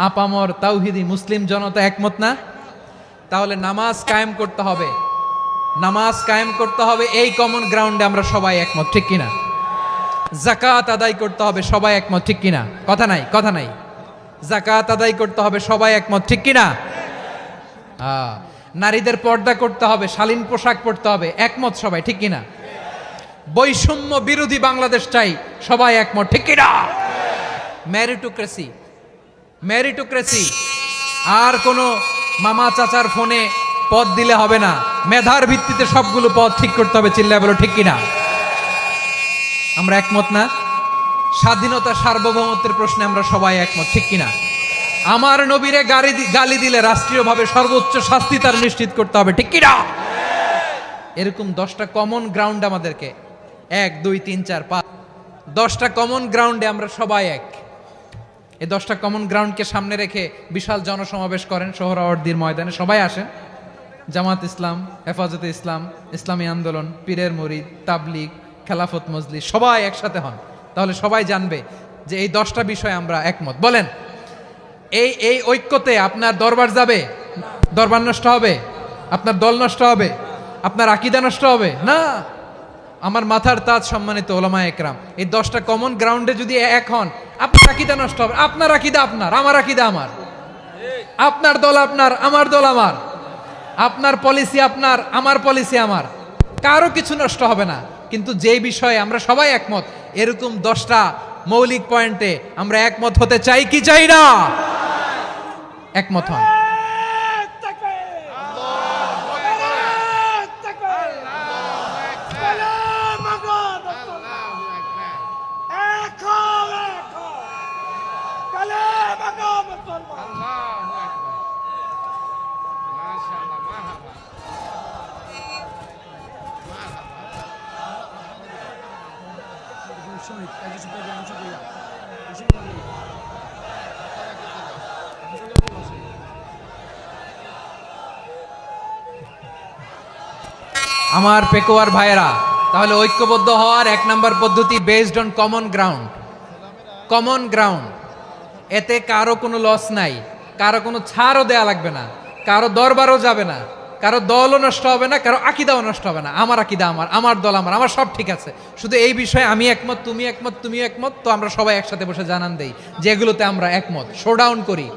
আপামর তাওহিদি মুসলিম জনতা একমত না? তাহলে নামাজ কায়েম করতে হবে, নামাজ কায়েম করতে হবে এই কমন গ্রাউন্ডে আমরা সবাই একমত, ঠিক কিনা? যাকাত আদায় করতে হবে, সবাই একমত, ঠিক কিনা? কথা নাই, কথা নাই। যাকাত আদায় করতে হবে, সবাই একমত, ঠিক কিনা? নারীদের পর্দা করতে হবে, শালীন পোশাক পরতে হবে, একমত সবাই, ঠিক কিনা? বৈষম্য বিরোধী বাংলাদেশ চাই, সবাই একমত, ঠিক কিনা? মেরিটোক্রেসি, মেরিটোক্রেসি, আর কোনো মামা চাচার ফোনে পদ দিলে হবে না, মেধার ভিত্তিতে সবগুলো পদ ঠিক করতে হবে, চিল্লায় বলো ঠিক কিনা? আমরা একমত না? স্বাধীনতা সার্বভৌমত্বের প্রশ্নে আমরা সবাই একমত, ঠিক কিনা? আমার নবীরে গালি দিলে রাষ্ট্রীয়ভাবে সর্বোচ্চ শাস্তি তার নিশ্চিত করতে হবে, ঠিক কিনা? এরকম 10টা কমন গ্রাউন্ড আমাদেরকে, 1 2 3 4 5, 10টা কমন গ্রাউন্ডে আমরা সবাই এক। এই 10টা কমন গ্রাউন্ডকে সামনে রেখে বিশাল জনসমাবেশ করেন সোহরাওয়ার্দীর ময়দানে, সবাই আসেন। জামাত ইসলাম, হেফাজতে ইসলাম, ইসলামী আন্দোলন, পীরের মুরিদ, তাবলীগ, খেলাফত মজলিস, সবাই একসাথে হন। তাহলে সবাই জানবে যে এই 10টা বিষয়ে আমরা একমত। বলেন, এই ঐক্যতে আপনার দরবার যাবে? দরবার নষ্ট হবে? আপনার দল নষ্ট হবে? আপনার আকীদা নষ্ট হবে না? আমার মাথার তাজ সম্মানিত ওলামায়ে একরাম, এই 10টা কমন গ্রাউন্ডে যদি এক হন, আপনার আকীদা নষ্ট হবে। আপনার আকীদা আপনার, আমার আকীদা আমার, আপনার দল আপনার, আমার দল আমার, আপনার পলিসি আপনার, আমার পলিসি আমার, কারো কিছু নষ্ট হবে না। কিন্তু যে বিষয়ে আমরা সবাই একমত, এরকম 10টা মৌলিক পয়েন্টে আমরা একমত হতে চাই কি চাই না? একমত হন। আমার পেকুয়ার ভাইয়েরা, তাহলে ঐক্যবদ্ধ হওয়ার 1 নম্বর পদ্ধতি based on common ground. Common ground, এতে কারো কোনো লস নাই, কারো কোনো ছাড়ও দেয়া লাগবে না, কারো দরবারও যাবে না, কারো দলও নষ্ট হবে না, কারো আকিদাও নষ্ট হবে না। আমার আকিদা আমার দল আমার সব ঠিক আছে। শুধু এই বিষয়ে আমি একমত, তুমি একমত, তুমিও একমত, তো আমরা সবাই একসাথে বসে জানান দেই যেগুলোতে আমরা একমত, শোডাউন করি।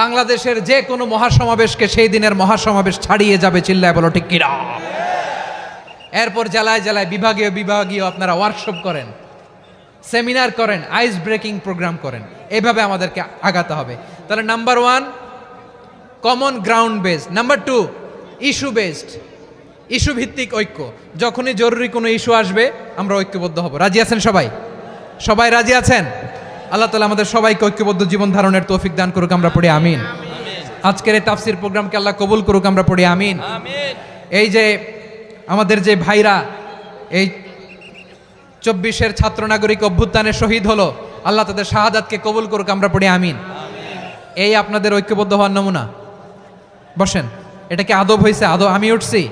বাংলাদেশের যে কোনো মহাসমাবেশকে সেই দিনের মহাসমাবেশ ছাড়িয়ে যাবে, চিল্লায় বলো ঠিক কিনা। এরপর জেলায় জেলায় বিভাগীয় আপনারা ওয়ার্কশপ করেন, সেমিনার করেন, আইস ব্রেকিং প্রোগ্রাম করেন। এইভাবে আমাদেরকে আগাতে হবে। তাহলে number 1 common ground based, number 2 issue based, issue ভিত্তিক ঐক্য। যখনই জরুরি কোনো ইস্যু আসবে আমরা ঐক্যবদ্ধ হব। রাজি আছেন সবাই? সবাই রাজি আছেন? আল্লাহ তাআলা আমাদের সবাইকে ঐক্যবদ্ধ জীবন ধারণের তৌফিক দান করুক, আমরা পড়ি আমিন। আজকের এই তাফসীর প্রোগ্রামকে আল্লাহ কবুল করুক, আমরা পড়ি আমিন। এই যে আমাদের যে ভাইরা এই 24-এর ছাত্র নাগরিক অভ্যুত্থানে শহীদ হলো, আল্লাহ তাদের শাহাদাতকে কবুল করুক, আমরা পড়ি আমিন। এই আপনাদের ঐক্যবদ্ধ হওয়ার নমুনা। বসেন, এটা কি আদব হয়েছে? আদব আমি উঠছি,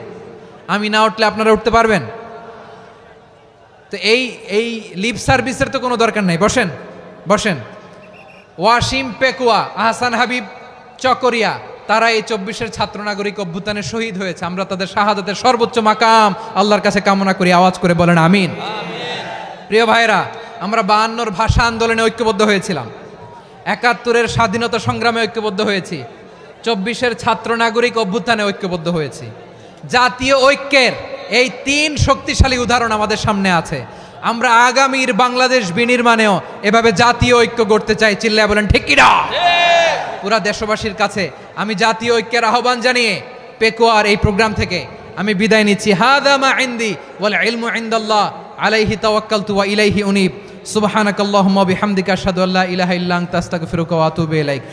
আমি না উঠলে আপনারা উঠতে পারবেন? তো এই লিপ সার্ভিসের তো কোনো দরকার নাই। বসেন বসেন। ওয়াসিম পেকুয়া, আহসান হাবিব চকরিয়া, তারা এই 24-এর ছাত্র নাগরিক অভ্যুত্থানে শহীদ হয়েছে। আমরা তাদের শাহাদাতের সর্বোচ্চ মাকাম আল্লাহর কাছে কামনা করি। আওয়াজ করে বলেন আমিন। প্রিয় ভাইরা, আমরা 52-র ভাষা আন্দোলনে ঐক্যবদ্ধ হয়েছিলাম, 71-এর স্বাধীনতা সংগ্রামে ঐক্যবদ্ধ হয়েছি, 24-এর ছাত্র নাগরিক অভ্যুত্থানে ঐক্যবদ্ধ হয়েছি। জাতীয় ঐক্যের এই 3 শক্তিশালী উদাহরণ আমাদের সামনে আছে। আমরা আগামীর বাংলাদেশ বিনির্মাণেও এভাবে জাতীয় ঐক্য গড়তে চাই। চিল্লায় বলেন ঠিক কিনা। পুরা দেশবাসীর কাছে আমি জাতীয় ঐক্যের আহ্বান জানিয়ে পেকুয়ার এই প্রোগ্রাম থেকে আমি বিদায় নিচ্ছি। হাদা মা ইনদি ওয়াল ইলমু ইনদাল্লাহ আলাইহি তাওয়াক্কালতু ওয়া ইলাইহি উনীব। সুবহানাকাল্লাহুম্মা ওয়া বিহামদিকা আশহাদু আল্লা ইলাহা ইল্লা আনতা আস্তাগফিরুকা ওয়া আতুবু ইলাইক।